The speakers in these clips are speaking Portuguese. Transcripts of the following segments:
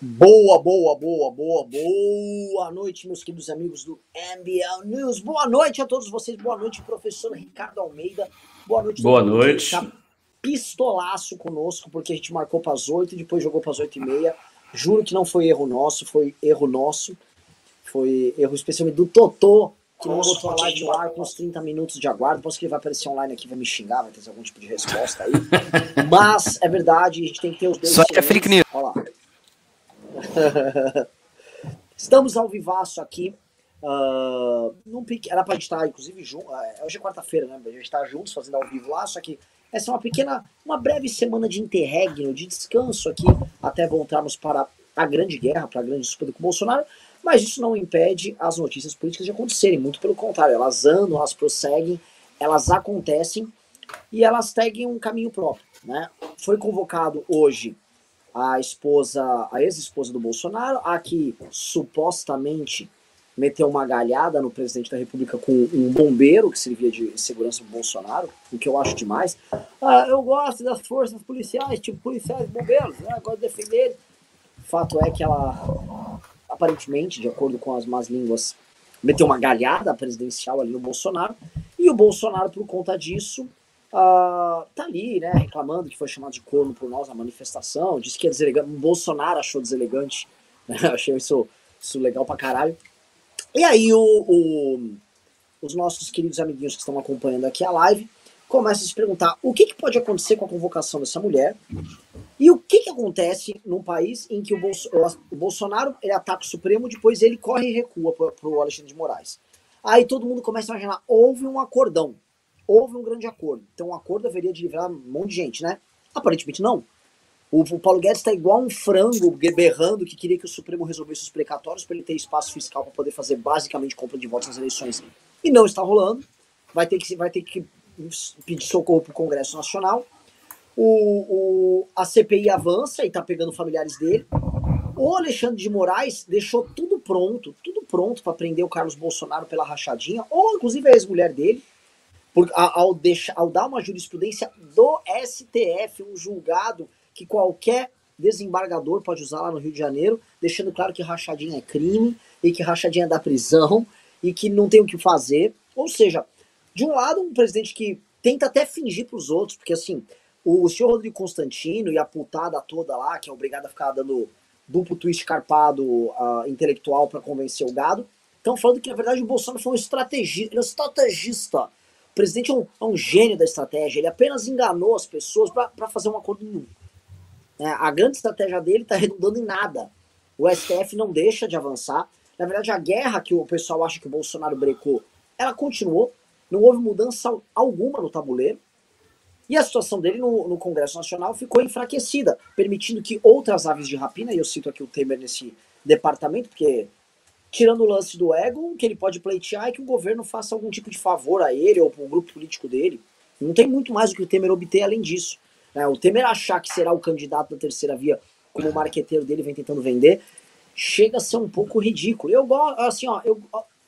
Boa noite, meus queridos amigos do MBL News. Boa noite a todos vocês. Boa noite, professor Ricardo Almeida. Boa noite a todo Boa mundo noite. que está pistolaço conosco, porque a gente marcou para as 8 e depois jogou para as 8h30. Juro que não foi erro nosso, foi erro nosso. Foi erro especialmente do Totô, que não botou a live no ar com uns 30 minutos de aguardo. Posso que ele vai aparecer online aqui, vai me xingar, vai ter algum tipo de resposta aí. Mas é verdade, a gente tem que ter os dois. Só é fake news. Olha lá. Estamos ao vivaço aqui. Era pra gente estar, inclusive, junto. Hoje é quarta-feira, né? A gente tá juntos fazendo ao vivo lá, só que essa é uma breve semana de interregno, de descanso aqui, até voltarmos para a grande guerra, para a grande disputa com o Bolsonaro. Mas isso não impede as notícias políticas de acontecerem, muito pelo contrário, elas andam, elas prosseguem, elas acontecem e elas seguem um caminho próprio, né? Foi convocado hoje a ex-esposa do Bolsonaro, a que supostamente meteu uma galhada no presidente da República com um bombeiro que servia de segurança do Bolsonaro, o que eu acho demais. Eu gosto das forças policiais, tipo policiais, bombeiros, né? Gosto de defender. Fato é que ela, aparentemente, de acordo com as más línguas, meteu uma galhada presidencial ali no Bolsonaro, e o Bolsonaro, por conta disso, tá ali, né, reclamando que foi chamado de corno por nós na manifestação, disse que é deselegante, o Bolsonaro achou deselegante, né, achei isso legal pra caralho. E aí os nossos queridos amiguinhos que estão acompanhando aqui a live começam a se perguntar o que pode acontecer com a convocação dessa mulher e o que acontece num país em que o Bolsonaro ele ataca o Supremo, depois ele corre e recua pro Alexandre de Moraes. Aí todo mundo começa a imaginar, houve um acordão. Houve um grande acordo. Então, um acordo haveria de livrar um monte de gente, né? Aparentemente não. O Paulo Guedes está igual um frango berrando que queria que o Supremo resolvesse os precatórios para ele ter espaço fiscal para poder fazer basicamente compra de votos nas eleições. E não está rolando. Vai ter que pedir socorro para o Congresso Nacional. A CPI avança e está pegando familiares dele. O Alexandre de Moraes deixou tudo pronto para prender o Carlos Bolsonaro pela rachadinha, ou inclusive a ex-mulher dele, ao dar uma jurisprudência do STF, um julgado que qualquer desembargador pode usar lá no Rio de Janeiro, deixando claro que rachadinha é crime, e que rachadinha dá prisão, e que não tem o que fazer. Ou seja, de um lado, um presidente que tenta até fingir pros outros, porque assim, o senhor Rodrigo Constantino e a putada toda lá, que é obrigada a ficar dando duplo twist carpado intelectual para convencer o gado, estão falando que na verdade o Bolsonaro foi um estrategista. O presidente é um gênio da estratégia, ele apenas enganou as pessoas para fazer um acordo nenhum. A grande estratégia dele está redundando em nada. O STF não deixa de avançar. Na verdade, a guerra que o pessoal acha que o Bolsonaro brecou, ela continuou. Não houve mudança alguma no tabuleiro. E a situação dele no Congresso Nacional ficou enfraquecida, permitindo que outras aves de rapina, e eu cito aqui o Temer nesse departamento, porque tirando o lance do ego, o que ele pode pleitear é que o governo faça algum tipo de favor a ele ou para o grupo político dele. Não tem muito mais o que o Temer obter além disso. O Temer achar que será o candidato da terceira via, como o marqueteiro dele vem tentando vender, chega a ser um pouco ridículo. Eu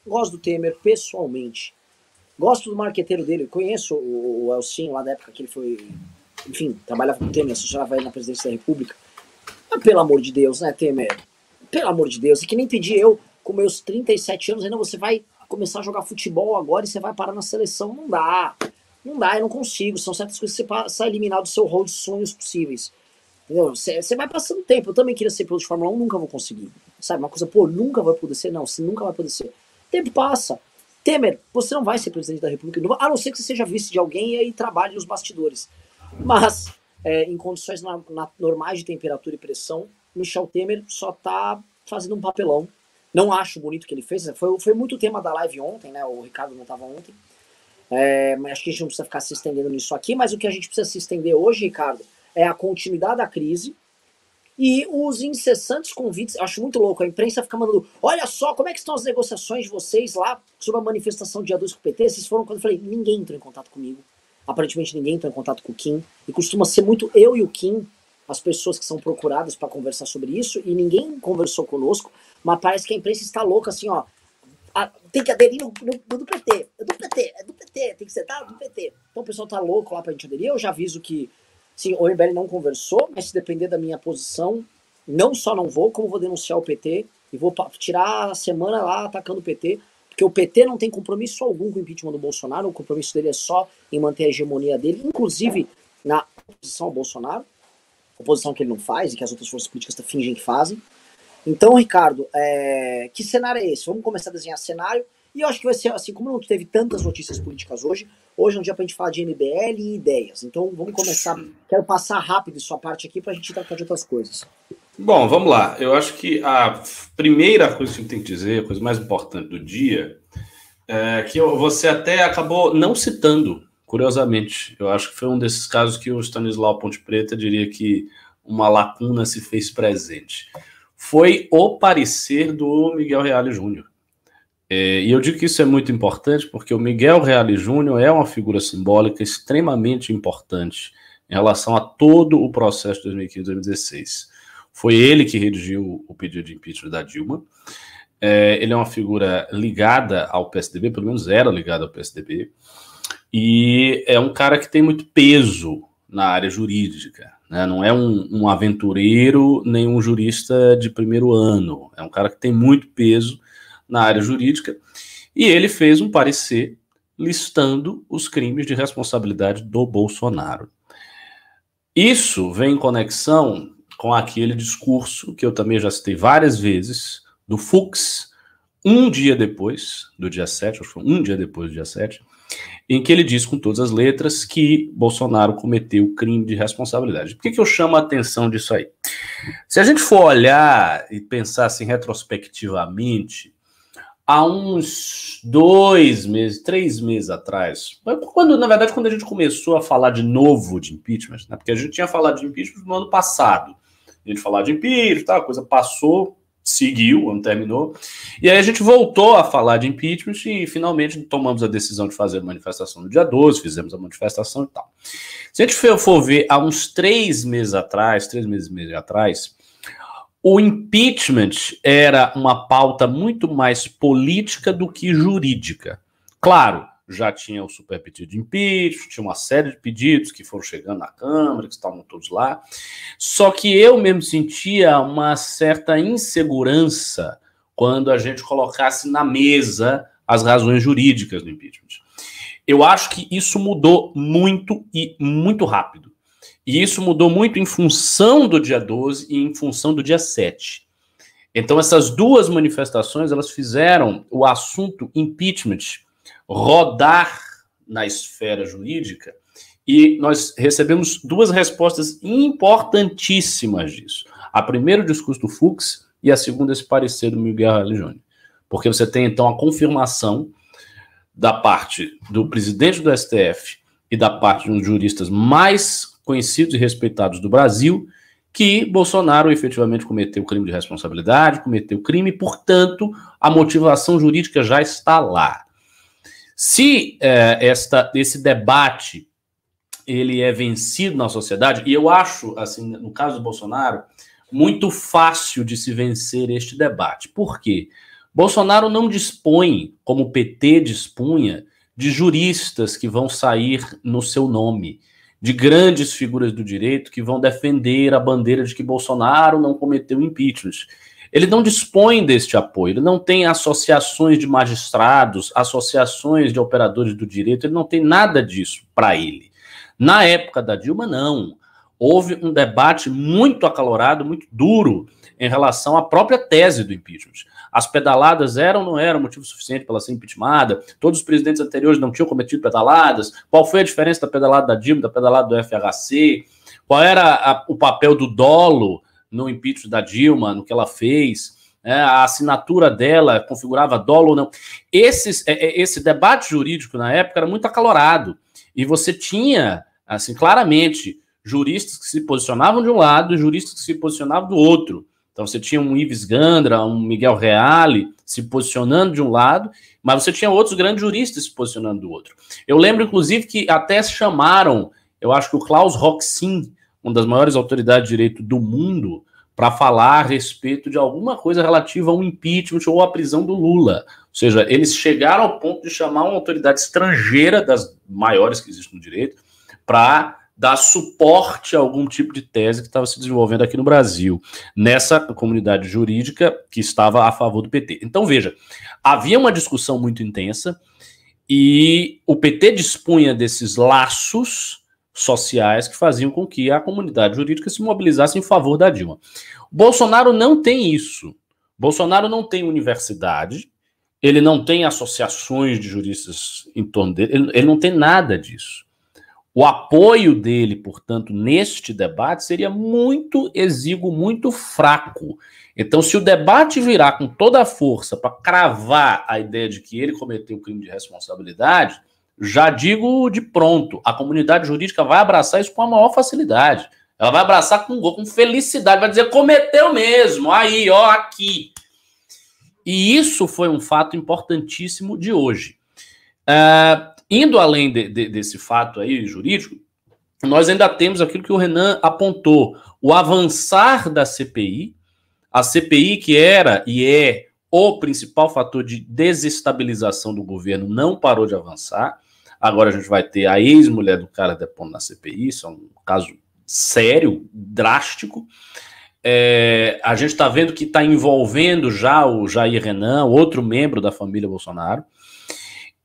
gosto do Temer pessoalmente. Gosto do marqueteiro dele. Eu conheço o Elcinho lá da época que ele foi... Enfim, trabalhava com o Temer, assessorava ele na presidência da República. Mas pelo amor de Deus, né, Temer? Pelo amor de Deus. É que nem pedi eu, com meus 37 anos, ainda você vai começar a jogar futebol agora e você vai parar na seleção. Não dá, eu não consigo. São certas coisas que você passa eliminado do seu rol de sonhos possíveis. Você vai passando tempo. Eu também queria ser piloto de Fórmula 1, nunca vou conseguir. Sabe, uma coisa, nunca vai poder ser. Não, você nunca vai poder ser. Tempo passa. Temer, você não vai ser presidente da República, a não ser que você seja vice de alguém e aí trabalhe nos bastidores. Mas, em condições normais de temperatura e pressão, Michel Temer só tá fazendo um papelão. Não acho bonito o que ele fez. Foi muito tema da live ontem, né? O Ricardo não estava ontem. Mas acho que a gente não precisa ficar se estendendo nisso aqui. Mas o que a gente precisa se estender hoje, Ricardo, é a continuidade da crise e os incessantes convites. Acho muito louco. A imprensa fica mandando: olha só, como é que estão as negociações de vocês lá sobre a manifestação dia 2 com o PT? Vocês foram quando eu falei, ninguém entrou em contato comigo. Aparentemente ninguém entrou em contato com o Kim. E costuma ser muito eu e o Kim as pessoas que são procuradas para conversar sobre isso, e ninguém conversou conosco, mas parece que a imprensa está louca, assim, ó, tem que aderir no do PT, é do PT, tem que ser do PT. Então o pessoal tá louco lá pra gente aderir. Eu já aviso que, sim, o MBL não conversou, mas se depender da minha posição, não só não vou, como vou denunciar o PT e vou tirar a semana lá atacando o PT, porque o PT não tem compromisso algum com o impeachment do Bolsonaro, o compromisso dele é só em manter a hegemonia dele, inclusive na oposição ao Bolsonaro, oposição que ele não faz e que as outras forças políticas fingem que fazem. Então, Ricardo, que cenário é esse? Vamos começar a desenhar cenário, e eu acho que vai ser assim, como não teve tantas notícias políticas hoje é um dia pra gente falar de MBL e ideias. Então, vamos começar, quero passar rápido sua parte aqui pra gente tratar de outras coisas. Bom, vamos lá. Eu acho que a primeira coisa que a gente tem que dizer, a coisa mais importante do dia, é que você até acabou não citando, curiosamente. Eu acho que foi um desses casos que o Stanislau Ponte Preta diria que uma lacuna se fez presente. Foi o parecer do Miguel Reale Júnior. E eu digo que isso é muito importante porque o Miguel Reale Júnior é uma figura simbólica extremamente importante em relação a todo o processo de 2015 e 2016. Foi ele que redigiu o pedido de impeachment da Dilma. Ele é uma figura ligada ao PSDB, pelo menos era ligada ao PSDB, e é um cara que tem muito peso na área jurídica, né? Não é um aventureiro nem um jurista de primeiro ano, é um cara que tem muito peso na área jurídica, e ele fez um parecer listando os crimes de responsabilidade do Bolsonaro. Isso vem em conexão com aquele discurso que eu também já citei várias vezes, do Fux, um dia depois do dia 7, acho que foi um dia depois do dia 7, em que ele diz com todas as letras que Bolsonaro cometeu crime de responsabilidade. Por que eu chamo a atenção disso aí? Se a gente for olhar e pensar assim retrospectivamente, há uns 2 meses, 3 meses atrás, na verdade, quando a gente começou a falar de novo de impeachment, né, porque a gente tinha falado de impeachment no ano passado, a gente falou de impeachment, tá, a coisa passou, seguiu, o ano terminou, e aí a gente voltou a falar de impeachment e finalmente tomamos a decisão de fazer a manifestação no dia 12, fizemos a manifestação e tal. Se a gente for ver há uns 3 meses atrás, 3 meses e meio atrás, o impeachment era uma pauta muito mais política do que jurídica. Claro, já tinha o super pedido de impeachment, tinha uma série de pedidos que foram chegando na Câmara, que estavam todos lá. Só que eu mesmo sentia uma certa insegurança quando a gente colocasse na mesa as razões jurídicas do impeachment. Eu acho que isso mudou muito e muito rápido. E isso mudou muito em função do dia 12 e em função do dia 7. Então essas duas manifestações, elas fizeram o assunto impeachment rodar na esfera jurídica e nós recebemos 2 respostas importantíssimas disso. A primeira, o discurso do Fux, e a segunda, esse parecer do Miguel Reale Júnior. Porque você tem, então, a confirmação da parte do presidente do STF e da parte de um dos juristas mais conhecidos e respeitados do Brasil, que Bolsonaro efetivamente cometeu crime de responsabilidade, cometeu crime, portanto, a motivação jurídica já está lá. Se esse debate ele é vencido na sociedade, e eu acho, assim, no caso do Bolsonaro, muito fácil de se vencer este debate. Por quê? Bolsonaro não dispõe, como o PT dispunha, de juristas que vão sair no seu nome, de grandes figuras do direito que vão defender a bandeira de que Bolsonaro não cometeu impeachment. Ele não dispõe deste apoio, ele não tem associações de magistrados, associações de operadores do direito, ele não tem nada disso para ele. Na época da Dilma, não. Houve um debate muito acalorado, muito duro, em relação à própria tese do impeachment. As pedaladas eram ou não eram motivo suficiente para ela ser impeachmentada? Todos os presidentes anteriores não tinham cometido pedaladas? Qual foi a diferença da pedalada da Dilma, da pedalada do FHC? Qual era o papel do dolo no impeachment da Dilma, no que ela fez? A assinatura dela configurava dolo ou não? Esse debate jurídico na época era muito acalorado. E você tinha, assim, claramente, juristas que se posicionavam de um lado e juristas que se posicionavam do outro. Então você tinha um Ives Gandra, um Miguel Reale se posicionando de um lado, mas você tinha outros grandes juristas se posicionando do outro. Eu lembro, inclusive, que até se chamaram, eu acho que o Klaus Roxin, uma das maiores autoridades de direito do mundo, para falar a respeito de alguma coisa relativa ao impeachment ou à prisão do Lula. Ou seja, eles chegaram ao ponto de chamar uma autoridade estrangeira, das maiores que existem no direito, para dar suporte a algum tipo de tese que estava se desenvolvendo aqui no Brasil, nessa comunidade jurídica que estava a favor do PT. Então, veja, havia uma discussão muito intensa e o PT dispunha desses laços sociais que faziam com que a comunidade jurídica se mobilizasse em favor da Dilma. Bolsonaro não tem isso. Bolsonaro não tem universidade, ele não tem associações de juristas em torno dele, ele não tem nada disso. O apoio dele, portanto, neste debate seria muito exíguo, muito fraco. Então, se o debate virar com toda a força para cravar a ideia de que ele cometeu crime de responsabilidade, já digo de pronto, a comunidade jurídica vai abraçar isso com a maior facilidade. Ela vai abraçar com felicidade, vai dizer, cometeu mesmo, aí, ó, aqui. E isso foi um fato importantíssimo de hoje. Indo além desse fato aí jurídico, nós ainda temos aquilo que o Renan apontou, o avançar da CPI, a CPI que era e é o principal fator de desestabilização do governo não parou de avançar. Agora a gente vai ter a ex-mulher do cara depondo na CPI, isso é um caso sério, drástico. A gente está vendo que está envolvendo já o Jair Renan, outro membro da família Bolsonaro.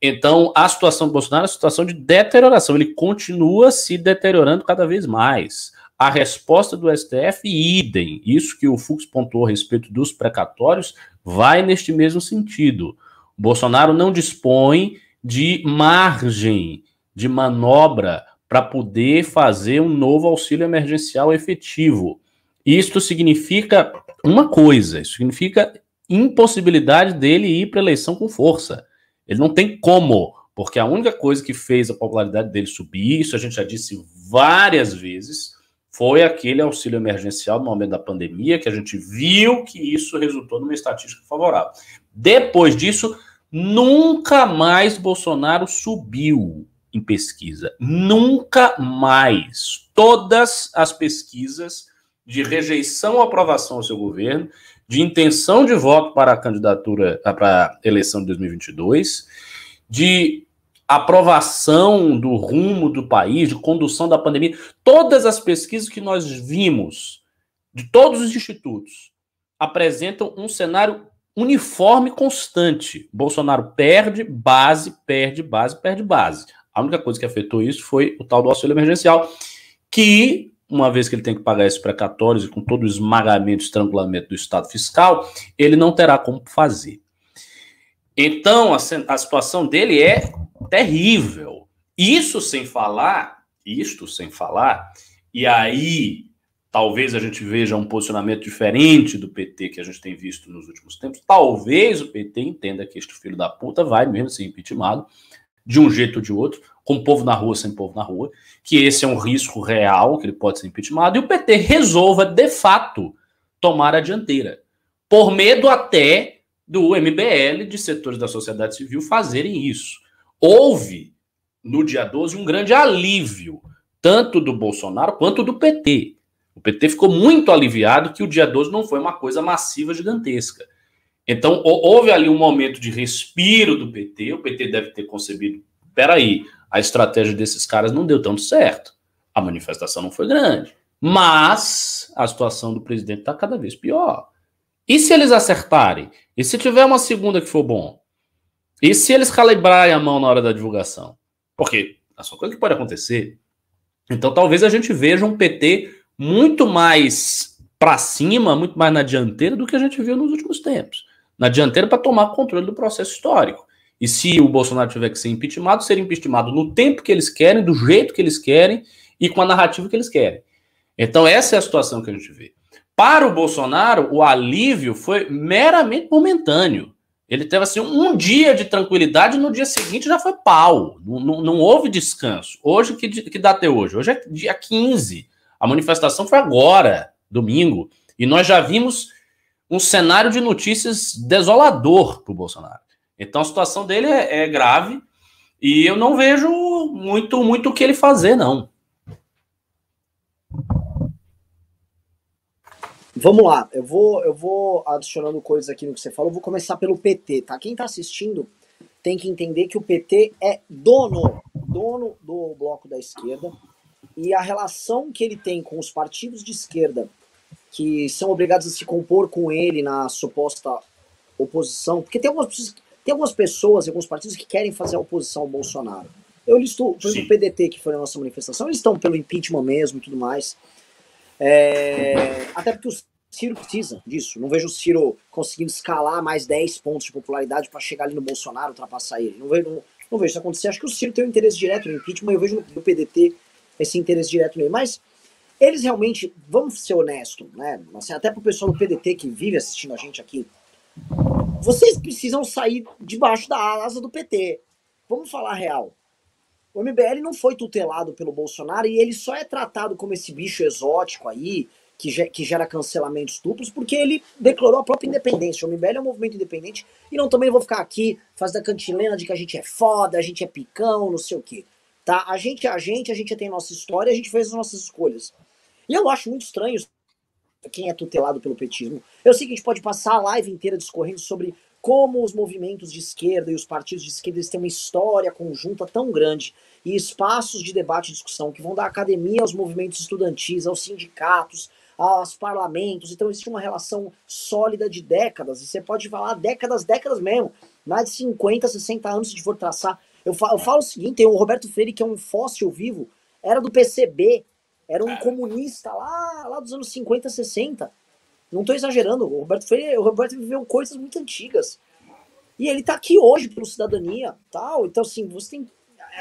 Então, a situação do Bolsonaro é uma situação de deterioração. Ele continua se deteriorando cada vez mais. A resposta do STF, idem. Isso que o Fux pontuou a respeito dos precatórios vai neste mesmo sentido. O Bolsonaro não dispõe de margem de manobra para poder fazer um novo auxílio emergencial efetivo. Isto significa uma coisa, isso significa impossibilidade dele ir para a eleição com força. Ele não tem como, porque a única coisa que fez a popularidade dele subir, isso a gente já disse várias vezes, foi aquele auxílio emergencial no momento da pandemia, que a gente viu que isso resultou numa estatística favorável. Depois disso, nunca mais Bolsonaro subiu em pesquisa. Nunca mais. Todas as pesquisas de rejeição ou aprovação ao seu governo, de intenção de voto para a candidatura, para a eleição de 2022, de aprovação do rumo do país, de condução da pandemia, todas as pesquisas que nós vimos, de todos os institutos, apresentam um cenário uniforme e constante. Bolsonaro perde base, perde base, perde base. A única coisa que afetou isso foi o tal do auxílio emergencial, que, uma vez que ele tem que pagar esses precatórios e com todo o esmagamento, estrangulamento do Estado fiscal, ele não terá como fazer. Então, a situação dele é terrível. Isto sem falar, e aí talvez a gente veja um posicionamento diferente do PT que a gente tem visto nos últimos tempos, talvez o PT entenda que este filho da puta vai mesmo ser impeachmentado, de um jeito ou de outro, com povo na rua, sem povo na rua, que esse é um risco real, que ele pode ser impeachmentado, e o PT resolva, de fato, tomar a dianteira, por medo até do MBL, de setores da sociedade civil, fazerem isso. Houve, no dia 12, um grande alívio, tanto do Bolsonaro quanto do PT. O PT ficou muito aliviado que o dia 12 não foi uma coisa massiva, gigantesca. Então, houve ali um momento de respiro do PT, o PT deve ter concebido, peraí, a estratégia desses caras não deu tanto certo, a manifestação não foi grande, mas a situação do presidente está cada vez pior. E se eles acertarem? E se tiver uma segunda que for bom? E se eles calibrarem a mão na hora da divulgação? Porque é só coisa que pode acontecer. Então talvez a gente veja um PT muito mais para cima, muito mais na dianteira do que a gente viu nos últimos tempos. Na dianteira para tomar controle do processo histórico. E se o Bolsonaro tiver que ser impeachmentado, ser impeachmentado no tempo que eles querem, do jeito que eles querem e com a narrativa que eles querem. Então essa é a situação que a gente vê. Para o Bolsonaro, o alívio foi meramente momentâneo. Ele teve assim um dia de tranquilidade e no dia seguinte já foi pau. Não houve descanso. Hoje, que data é hoje? Hoje é dia 15. A manifestação foi agora, domingo. E nós já vimos um cenário de notícias desolador para o Bolsonaro. Então a situação dele é grave e eu não vejo muito o que ele fazer, não. Vamos lá, eu vou adicionando coisas aqui no que você falou, eu vou começar pelo PT, tá? Quem tá assistindo tem que entender que o PT é dono do bloco da esquerda, e a relação que ele tem com os partidos de esquerda, que são obrigados a se compor com ele na suposta oposição, porque tem algumas pessoas, alguns partidos que querem fazer a oposição ao Bolsonaro. Eu listo, por exemplo, o PDT, que foi a nossa manifestação, eles estão pelo impeachment mesmo e tudo mais. Até porque o Ciro precisa disso. Não vejo o Ciro conseguindo escalar mais 10 pontos de popularidade para chegar ali no Bolsonaro, ultrapassar ele. Não vejo isso acontecer. Acho que o Ciro tem um interesse direto no impeachment, eu vejo no PDT esse interesse direto nele. Mas eles realmente, vamos ser honestos, né? Assim, até pro pessoal do PDT que vive assistindo a gente aqui, vocês precisam sair debaixo da asa do PT. Vamos falar real. O MBL não foi tutelado pelo Bolsonaro e ele só é tratado como esse bicho exótico aí, que gera cancelamentos duplos, porque ele declarou a própria independência. O MBL é um movimento independente e não também vou ficar aqui fazendo a cantilena de que a gente é foda, a gente é picão, não sei o quê. Tá? A gente tem nossa história, a gente fez as nossas escolhas. E eu acho muito estranho quem é tutelado pelo petismo. Eu sei que a gente pode passar a live inteira discorrendo sobre como os movimentos de esquerda e os partidos de esquerda eles têm uma história conjunta tão grande e espaços de debate e discussão que vão da academia aos movimentos estudantis, aos sindicatos, aos parlamentos. Então existe uma relação sólida de décadas, e você pode falar décadas mesmo, mais de 50, 60 anos se for traçar. Eu falo o seguinte, tem o Roberto Freire, que é um fóssil vivo, era do PCB, era um comunista lá dos anos 50, 60. Não estou exagerando, o Roberto viveu coisas muito antigas. E ele está aqui hoje pelo Cidadania, tal. Então, assim,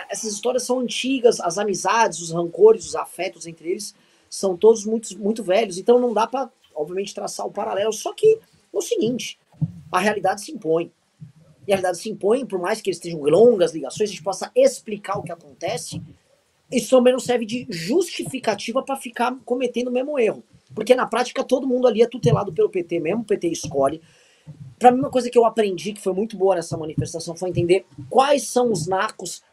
essas histórias são antigas, as amizades, os rancores, os afetos entre eles são todos muito, muito velhos. Então não dá para, obviamente, traçar o paralelo. Só que é o seguinte, a realidade se impõe. E a realidade se impõe, por mais que eles tenham longas ligações, a gente possa explicar o que acontece, isso também não serve de justificativa para ficar cometendo o mesmo erro. Porque na prática todo mundo ali é tutelado pelo PT mesmo, o PT escolhe. Pra mim, uma coisa que eu aprendi, que foi muito boa nessa manifestação, foi entender quais são os narcos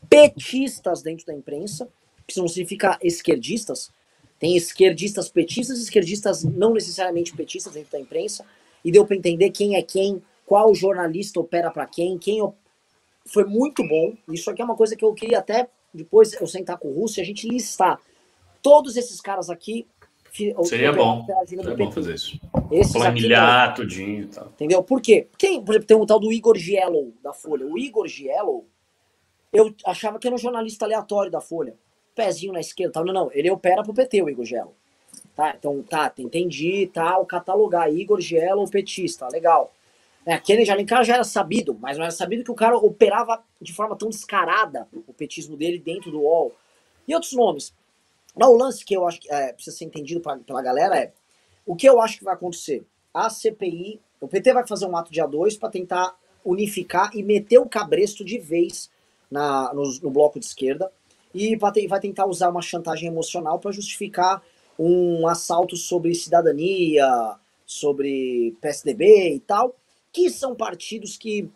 petistas dentro da imprensa, que isso não significa esquerdistas. Tem esquerdistas petistas e esquerdistas não necessariamente petistas dentro da imprensa. E deu pra entender quem é quem, qual jornalista opera pra quem. Foi muito bom. Isso aqui é uma coisa que eu queria até, depois eu sentar com o Russo e a gente listar todos esses caras aqui. Seria bom fazer isso. Planilhar tudinho e tal. Entendeu? Por quê? Por exemplo, tem um tal do Igor Giello, da Folha. O Igor Giello, eu achava que era um jornalista aleatório da Folha. Pezinho na esquerda, tal. Não, ele opera pro PT, o Igor Giello. Tá, então, entendi, tal, catalogar. Igor Giello, petista, legal. Kennedy Alencar já era sabido, mas não era sabido que o cara operava de forma tão descarada o petismo dele dentro do UOL. E outros nomes. Mas o lance que eu acho que precisa ser entendido pela galera é o que eu acho que vai acontecer. A CPI, o PT vai fazer um ato dia 2 para tentar unificar e meter o cabresto de vez no bloco de esquerda e vai tentar usar uma chantagem emocional para justificar um assalto sobre cidadania, sobre PSDB e tal, que são partidos que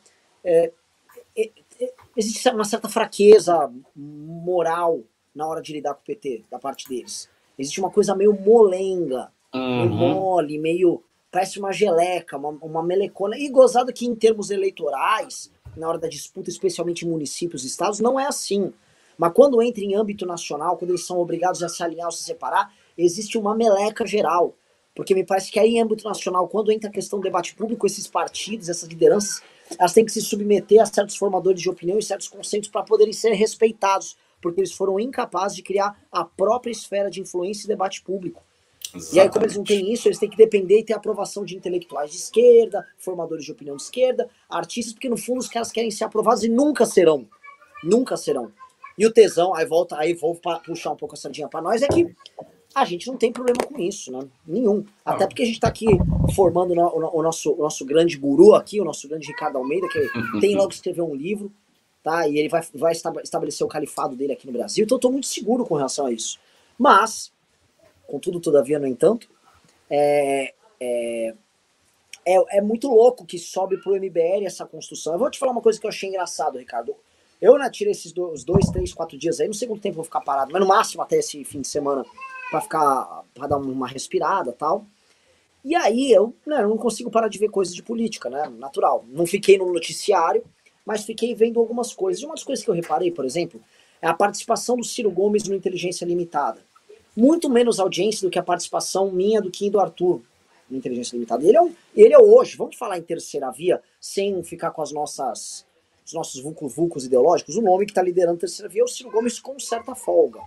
existe uma certa fraqueza moral na hora de lidar com o PT, da parte deles. Existe uma coisa meio molenga, meio mole, meio... parece uma geleca, uma melecona. E gozado que em termos eleitorais, na hora da disputa, especialmente em municípios e estados, não é assim. Mas quando entra em âmbito nacional, quando eles são obrigados a se alinhar ou se separar, existe uma meleca geral. Porque me parece que aí em âmbito nacional, quando entra a questão do debate público, esses partidos, essas lideranças, elas têm que se submeter a certos formadores de opinião e certos conceitos para poderem ser respeitados, porque eles foram incapazes de criar a própria esfera de influência e debate público. Exatamente. E aí, como eles não têm isso, eles têm que depender e ter a aprovação de intelectuais de esquerda, formadores de opinião de esquerda, artistas, porque no fundo os caras querem ser aprovados e nunca serão. Nunca serão. E o tesão, aí vou puxar um pouco a sardinha para nós, é que a gente não tem problema com isso, né? Nenhum. Até porque a gente tá aqui formando o nosso grande guru aqui, o nosso grande Ricardo Almeida, que tem logo que escrever um livro, tá? E ele vai estabelecer o califado dele aqui no Brasil. Então eu tô muito seguro com relação a isso. Mas, contudo, todavia, no entanto, é muito louco que sobe pro MBL essa construção. Eu vou te falar uma coisa que eu achei engraçado, Ricardo. Eu tirei esses 2, 3, 4 dias aí, não sei quanto tempo eu vou ficar parado, mas no máximo até esse fim de semana, pra dar uma respirada e tal. E aí eu não consigo parar de ver coisas de política, né? Natural. Não fiquei no noticiário, mas fiquei vendo algumas coisas. E uma das coisas que eu reparei, por exemplo, é a participação do Ciro Gomes no Inteligência Limitada. Muito menos audiência do que a participação minha, do Kim e do Arthur no Inteligência Limitada. Ele é hoje, vamos falar em terceira via, sem ficar com os nossos vulcos ideológicos, o nome que está liderando a terceira via é o Ciro Gomes com certa folga.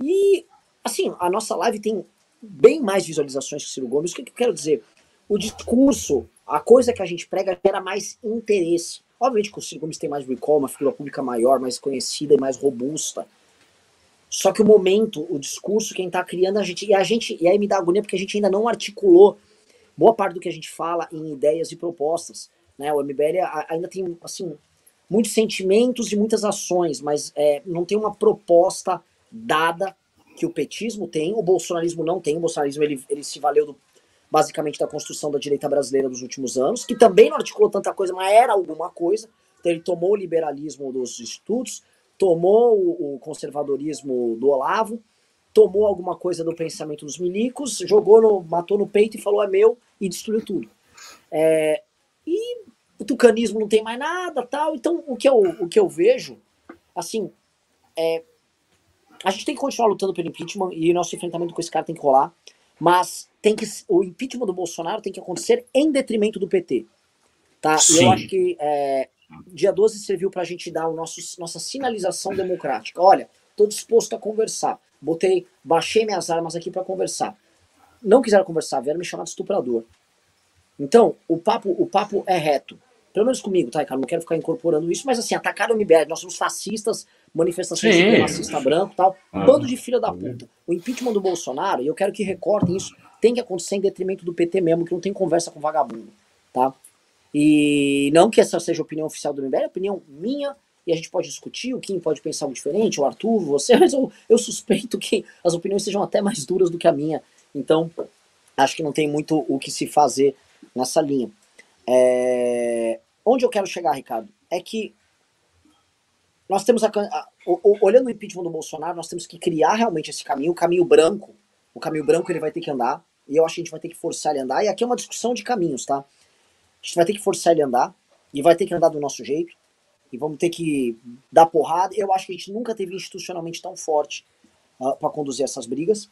E, assim, a nossa live tem bem mais visualizações que o Ciro Gomes. O que eu quero dizer? O discurso, a coisa que a gente prega, gera mais interesse. Obviamente que o Ciro Gomes tem mais recall, uma figura pública maior, mais conhecida e mais robusta. Só que o momento, o discurso, quem está criando e aí me dá agonia porque a gente ainda não articulou boa parte do que a gente fala em ideias e propostas, né? O MBL ainda tem, assim, muitos sentimentos e muitas ações, mas não tem uma proposta dada que o petismo tem, o bolsonarismo não tem. O bolsonarismo ele se valeu basicamente da construção da direita brasileira dos últimos anos, que também não articulou tanta coisa, mas era alguma coisa. Então ele tomou o liberalismo dos institutos, tomou o conservadorismo do Olavo, tomou alguma coisa do pensamento dos milicos, matou no peito e falou é meu, e destruiu tudo. E o tucanismo não tem mais nada, tal. Então o que eu vejo, assim, a gente tem que continuar lutando pelo impeachment e o nosso enfrentamento com esse cara tem que rolar, mas o impeachment do Bolsonaro tem que acontecer em detrimento do PT. Tá? E eu acho que dia 12 serviu pra gente dar nossa sinalização democrática. Olha, tô disposto a conversar. Baixei minhas armas aqui para conversar. Não quiseram conversar, vieram me chamar de estuprador. Então, o papo é reto. Pelo menos comigo, tá, Ricardo? Não quero ficar incorporando isso, mas assim, atacaram o MBL. Nós somos fascistas, manifestações supremacista branco e tal. Bando de filha da puta. O impeachment do Bolsonaro, e eu quero que recortem isso, tem que acontecer em detrimento do PT mesmo, que não tem conversa com vagabundo, tá? E não que essa seja a opinião oficial do MBL, é a opinião minha, e a gente pode discutir, o Kim pode pensar algo diferente, o Arthur, você, mas eu suspeito que as opiniões sejam até mais duras do que a minha. Então, acho que não tem muito o que se fazer nessa linha. Onde eu quero chegar, Ricardo, é que nós temos olhando o impeachment do Bolsonaro, nós temos que criar realmente esse caminho, o caminho branco. O caminho branco ele vai ter que andar, e eu acho que a gente vai ter que forçar ele a andar, e aqui é uma discussão de caminhos, tá? A gente vai ter que forçar ele a andar, e vai ter que andar do nosso jeito, e vamos ter que dar porrada. Eu acho que a gente nunca teve institucionalmente tão forte para conduzir essas brigas.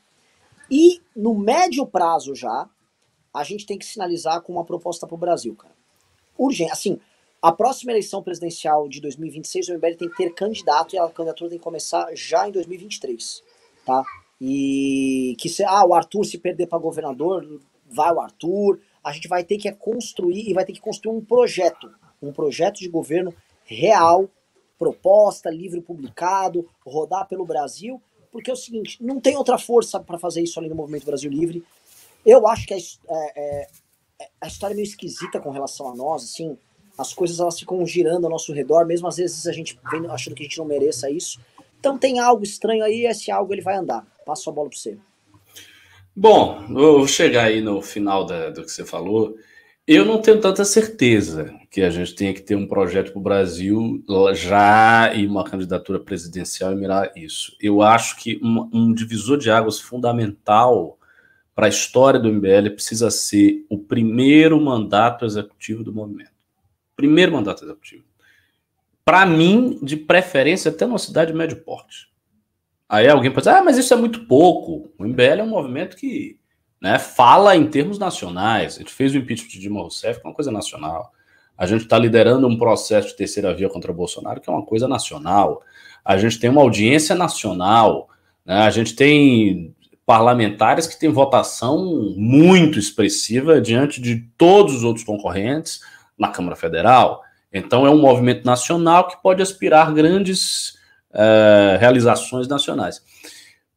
E no médio prazo já, a gente tem que sinalizar com uma proposta para o Brasil, cara. Urgente, assim, a próxima eleição presidencial de 2026, o MBL tem que ter candidato, e a candidatura tem que começar já em 2023, tá? E o Arthur se perder para governador, vai o Arthur. A gente vai ter que construir um projeto de governo real, proposta, livro publicado, rodar pelo Brasil, porque é o seguinte, não tem outra força para fazer isso além do Movimento Brasil Livre. Eu acho que a história é meio esquisita com relação a nós, assim, as coisas elas ficam girando ao nosso redor, mesmo às vezes a gente vem achando que a gente não mereça isso. Então tem algo estranho aí, esse algo ele vai andar. Passo a bola para você. Bom, eu vou chegar aí no final do que você falou. Eu não tenho tanta certeza que a gente tenha que ter um projeto para o Brasil já e uma candidatura presidencial e mirar isso. Eu acho que um divisor de águas fundamental para a história do MBL precisa ser o primeiro mandato executivo do movimento. Primeiro mandato executivo. Para mim, de preferência, até numa cidade de médio porte. Aí alguém pode dizer, mas isso é muito pouco. O MBL é um movimento que, né, fala em termos nacionais. A gente fez o impeachment de Dilma Rousseff, que é uma coisa nacional. A gente está liderando um processo de terceira via contra Bolsonaro, que é uma coisa nacional. A gente tem uma audiência nacional, né? A gente tem parlamentares que têm votação muito expressiva diante de todos os outros concorrentes na Câmara Federal. Então é um movimento nacional que pode aspirar grandes realizações nacionais.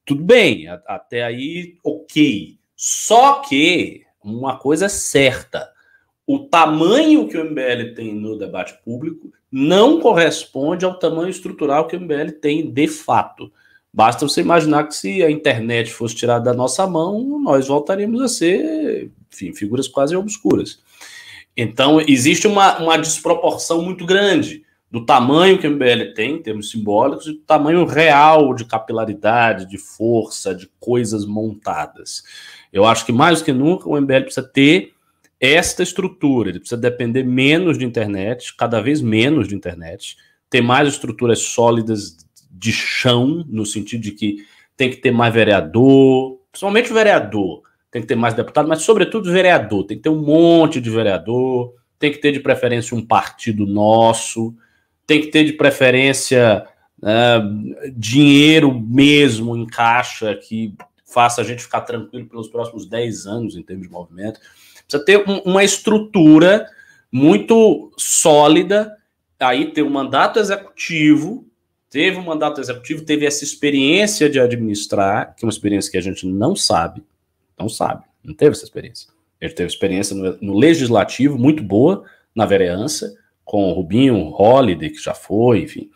Tudo bem, até aí ok. Só que uma coisa é certa, o tamanho que o MBL tem no debate público não corresponde ao tamanho estrutural que o MBL tem de fato. Basta você imaginar que se a internet fosse tirada da nossa mão, nós voltaríamos a ser, enfim, figuras quase obscuras. Então, existe uma desproporção muito grande do tamanho que o MBL tem, em termos simbólicos, e do tamanho real de capilaridade, de força, de coisas montadas. Eu acho que, mais do que nunca, o MBL precisa ter esta estrutura, ele precisa depender menos de internet, cada vez menos de internet, ter mais estruturas sólidas de chão, no sentido de que tem que ter mais vereador, principalmente vereador, tem que ter mais deputado, mas sobretudo vereador, tem que ter um monte de vereador, tem que ter de preferência um partido nosso, tem que ter de preferência dinheiro mesmo em caixa que faça a gente ficar tranquilo pelos próximos 10 anos em termos de movimento. Precisa ter uma estrutura muito sólida, aí ter um mandato executivo, teve essa experiência de administrar, que é uma experiência que a gente não sabe, não teve essa experiência. A gente teve experiência no legislativo muito boa, na vereança, com o Rubinho, o Holliday, que já foi, enfim,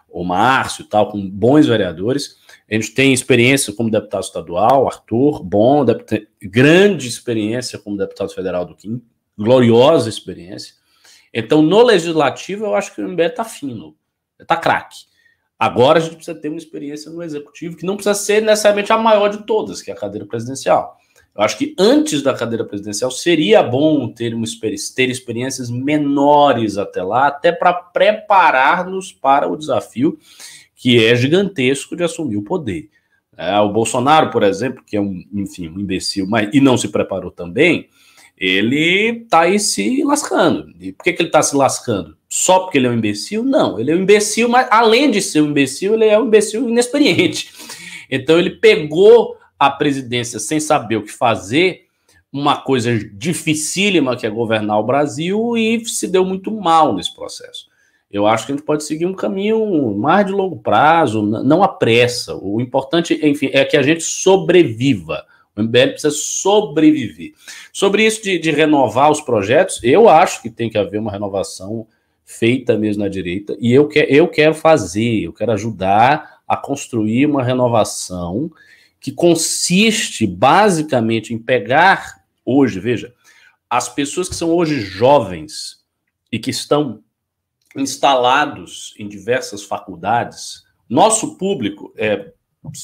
o Márcio e tal, com bons vereadores. A gente tem experiência como deputado estadual, Arthur, bom, grande experiência como deputado federal do Kim, gloriosa experiência. Então, no legislativo, eu acho que o MBL está fino, está craque. Agora a gente precisa ter uma experiência no executivo, que não precisa ser necessariamente a maior de todas, que é a cadeira presidencial. Eu acho que antes da cadeira presidencial seria bom ter experiências menores até lá, até para preparar-nos para o desafio que é gigantesco de assumir o poder. O Bolsonaro, por exemplo, que é um imbecil, e não se preparou também, ele está aí se lascando. E por que ele está se lascando? Só porque ele é um imbecil? Não, ele é um imbecil, mas além de ser um imbecil, ele é um imbecil inexperiente. Então ele pegou a presidência sem saber o que fazer, uma coisa dificílima que é governar o Brasil, e se deu muito mal nesse processo. Eu acho que a gente pode seguir um caminho mais de longo prazo, não a pressa. O importante, enfim, é que a gente sobreviva. O MBL precisa sobreviver. Sobre isso de renovar os projetos, eu acho que tem que haver uma renovação feita mesmo na direita, e eu quero fazer, eu quero ajudar a construir uma renovação que consiste basicamente em pegar hoje, veja, as pessoas que são hoje jovens e que estão instalados em diversas faculdades. Nosso público,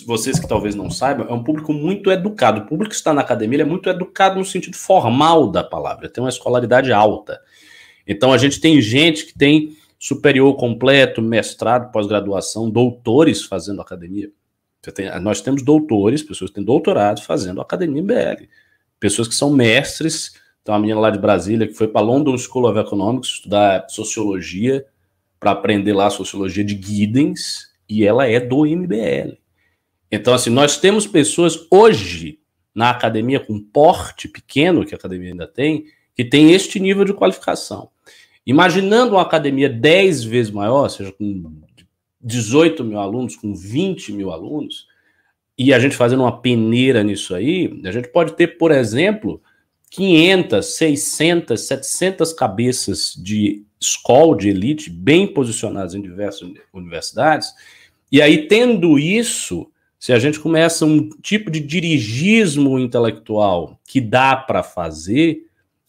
vocês que talvez não saibam, é um público muito educado. O público que está na academia é muito educado no sentido formal da palavra, tem uma escolaridade alta. Então a gente tem gente que tem superior completo, mestrado, pós-graduação, doutores fazendo academia. Nós temos doutores, pessoas que têm doutorado fazendo academia MBL. Pessoas que são mestres. Tem uma menina lá de Brasília que foi para a London School of Economics estudar sociologia, para aprender lá a sociologia de Giddens, e ela é do MBL. Então, assim, nós temos pessoas hoje na academia com porte pequeno, que a academia ainda tem, que tem este nível de qualificação. Imaginando uma academia 10 vezes maior, seja com 18 mil alunos, com 20 mil alunos, e a gente fazendo uma peneira nisso aí, a gente pode ter, por exemplo, 500, 600, 700 cabeças de escola, de elite, bem posicionadas em diversas universidades, e aí, tendo isso, se a gente começa um tipo de dirigismo intelectual que dá para fazer,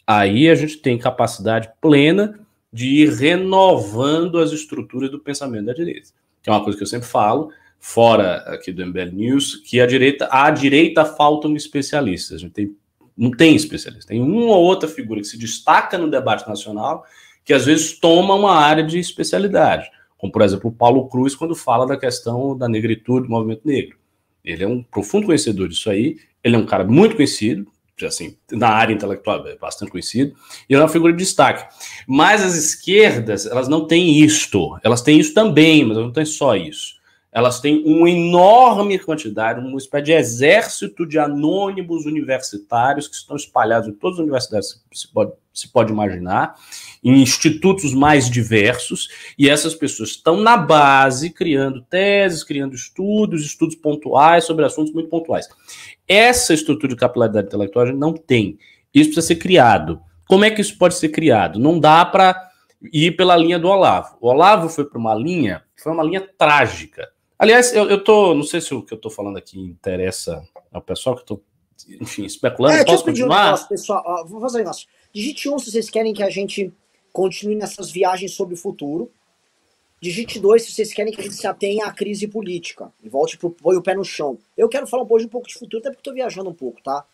aí a gente tem capacidade plena de ir renovando as estruturas do pensamento da direita. Que é uma coisa que eu sempre falo, fora aqui do MBL News, que à direita faltam especialistas. A gente não tem especialista. Tem uma ou outra figura que se destaca no debate nacional, que às vezes toma uma área de especialidade. Como, por exemplo, o Paulo Cruz, quando fala da questão da negritude, do movimento negro. Ele é um profundo conhecedor disso aí, ele é um cara muito conhecido, assim, na área intelectual, é bastante conhecido, e ele é uma figura de destaque. Mas as esquerdas, elas não têm isto. Elas têm isso também, mas não têm só isso. Elas têm uma enorme quantidade, uma espécie de exército de anônimos universitários que estão espalhados em todas as universidades que se pode imaginar, em institutos mais diversos, e essas pessoas estão na base criando teses, criando estudos pontuais sobre assuntos muito pontuais. Essa estrutura de capilaridade intelectual a gente não tem. Isso precisa ser criado. Como é que isso pode ser criado? Não dá para ir pela linha do Olavo. O Olavo foi para uma linha trágica. Aliás, não sei se o que eu estou falando aqui interessa ao pessoal, que eu estou, enfim, especulando. Posso continuar? Negócio, pessoal, vou fazer um negócio. Digite 1 se vocês querem que a gente continue nessas viagens sobre o futuro. Digite 2 se vocês querem que a gente se atenha à crise política e volte pro põe o pé no chão. Eu quero falar hoje um pouco de futuro, até porque estou viajando um pouco, tá?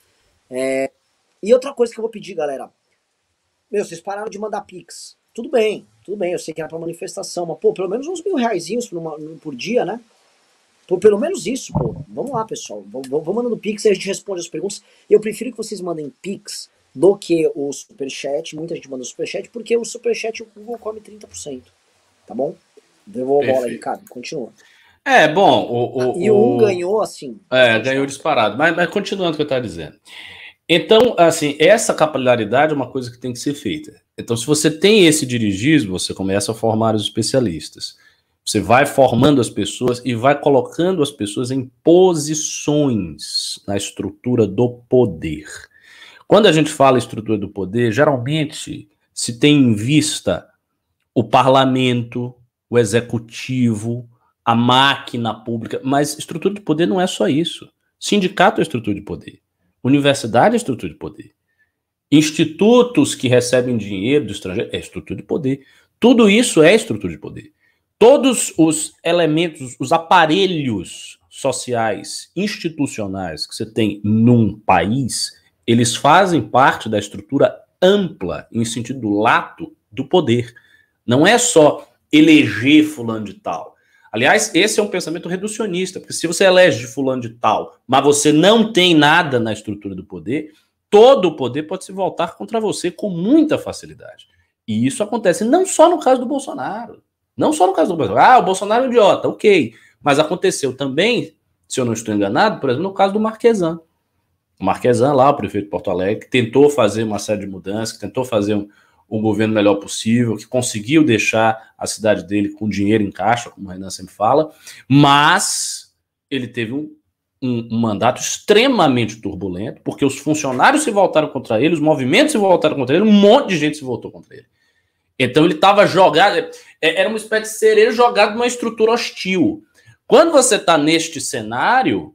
E outra coisa que eu vou pedir, galera. Vocês pararam de mandar Pix. Tudo bem, eu sei que era pra manifestação, mas, pô, pelo menos uns R$1.000 por dia, né? Pelo menos isso, pô. Vamos lá, pessoal. Vamos mandando Pix e a gente responde as perguntas. Eu prefiro que vocês mandem Pix do que o Superchat. Muita gente manda o Superchat, porque o Superchat o Google come 30%. Tá bom? Devolvo a bola aí, Ricardo. Continua. Bom, e o ganhou assim. Ganhou disparado. Mas continuando o que eu estava dizendo. Então, assim, essa capilaridade é uma coisa que tem que ser feita. Então, se você tem esse dirigismo, você começa a formar os especialistas. Você vai formando as pessoas e vai colocando as pessoas em posições na estrutura do poder. Quando a gente fala em estrutura do poder, geralmente se tem em vista o parlamento, o executivo, a máquina pública, mas estrutura de poder não é só isso. Sindicato é estrutura de poder. Universidade é estrutura de poder. Institutos que recebem dinheiro do estrangeiro é estrutura de poder. Tudo isso é estrutura de poder. Todos os elementos, os aparelhos sociais, institucionais que você tem num país, eles fazem parte da estrutura ampla, em sentido lato, do poder. Não é só eleger fulano de tal. Aliás, esse é um pensamento reducionista, porque se você elege fulano de tal, mas você não tem nada na estrutura do poder, todo o poder pode se voltar contra você com muita facilidade. E isso acontece não só no caso do Bolsonaro. Não só no caso do Bolsonaro. O Bolsonaro é um idiota, ok. Mas aconteceu também, se eu não estou enganado, por exemplo, no caso do Marquesan. O Marquesan lá, o prefeito de Porto Alegre, que tentou fazer uma série de mudanças, que tentou fazer um governo melhor possível, que conseguiu deixar a cidade dele com dinheiro em caixa, como o Renan sempre fala, mas ele teve um mandato extremamente turbulento, porque os funcionários se voltaram contra ele, os movimentos se voltaram contra ele, um monte de gente se voltou contra ele. Então ele estava jogado, era uma espécie de cereja jogado numa estrutura hostil. Quando você está neste cenário,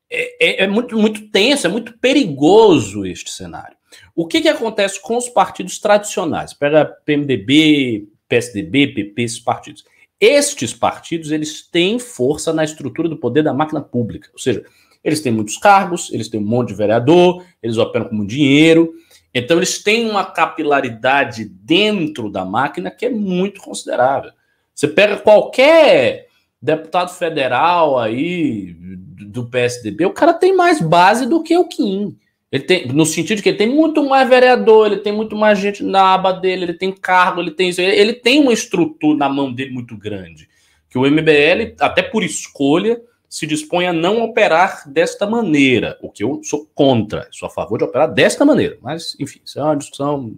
é muito, muito tenso, é muito perigoso este cenário. O que acontece com os partidos tradicionais? Pega PMDB, PSDB, PP, esses partidos. Estes partidos, eles têm força na estrutura do poder da máquina pública. Ou seja, eles têm muitos cargos, eles têm um monte de vereador, eles operam com muito dinheiro. Então, eles têm uma capilaridade dentro da máquina que é muito considerável. Você pega qualquer deputado federal aí do PSDB, o cara tem mais base do que o Kim. Ele tem, no sentido de que ele tem muito mais vereador, ele tem muito mais gente na aba dele, ele tem cargo, ele tem uma estrutura na mão dele muito grande. Que o MBL, até por escolha, se dispõe a não operar desta maneira, o que eu sou contra, sou a favor de operar desta maneira, mas, enfim, isso é uma discussão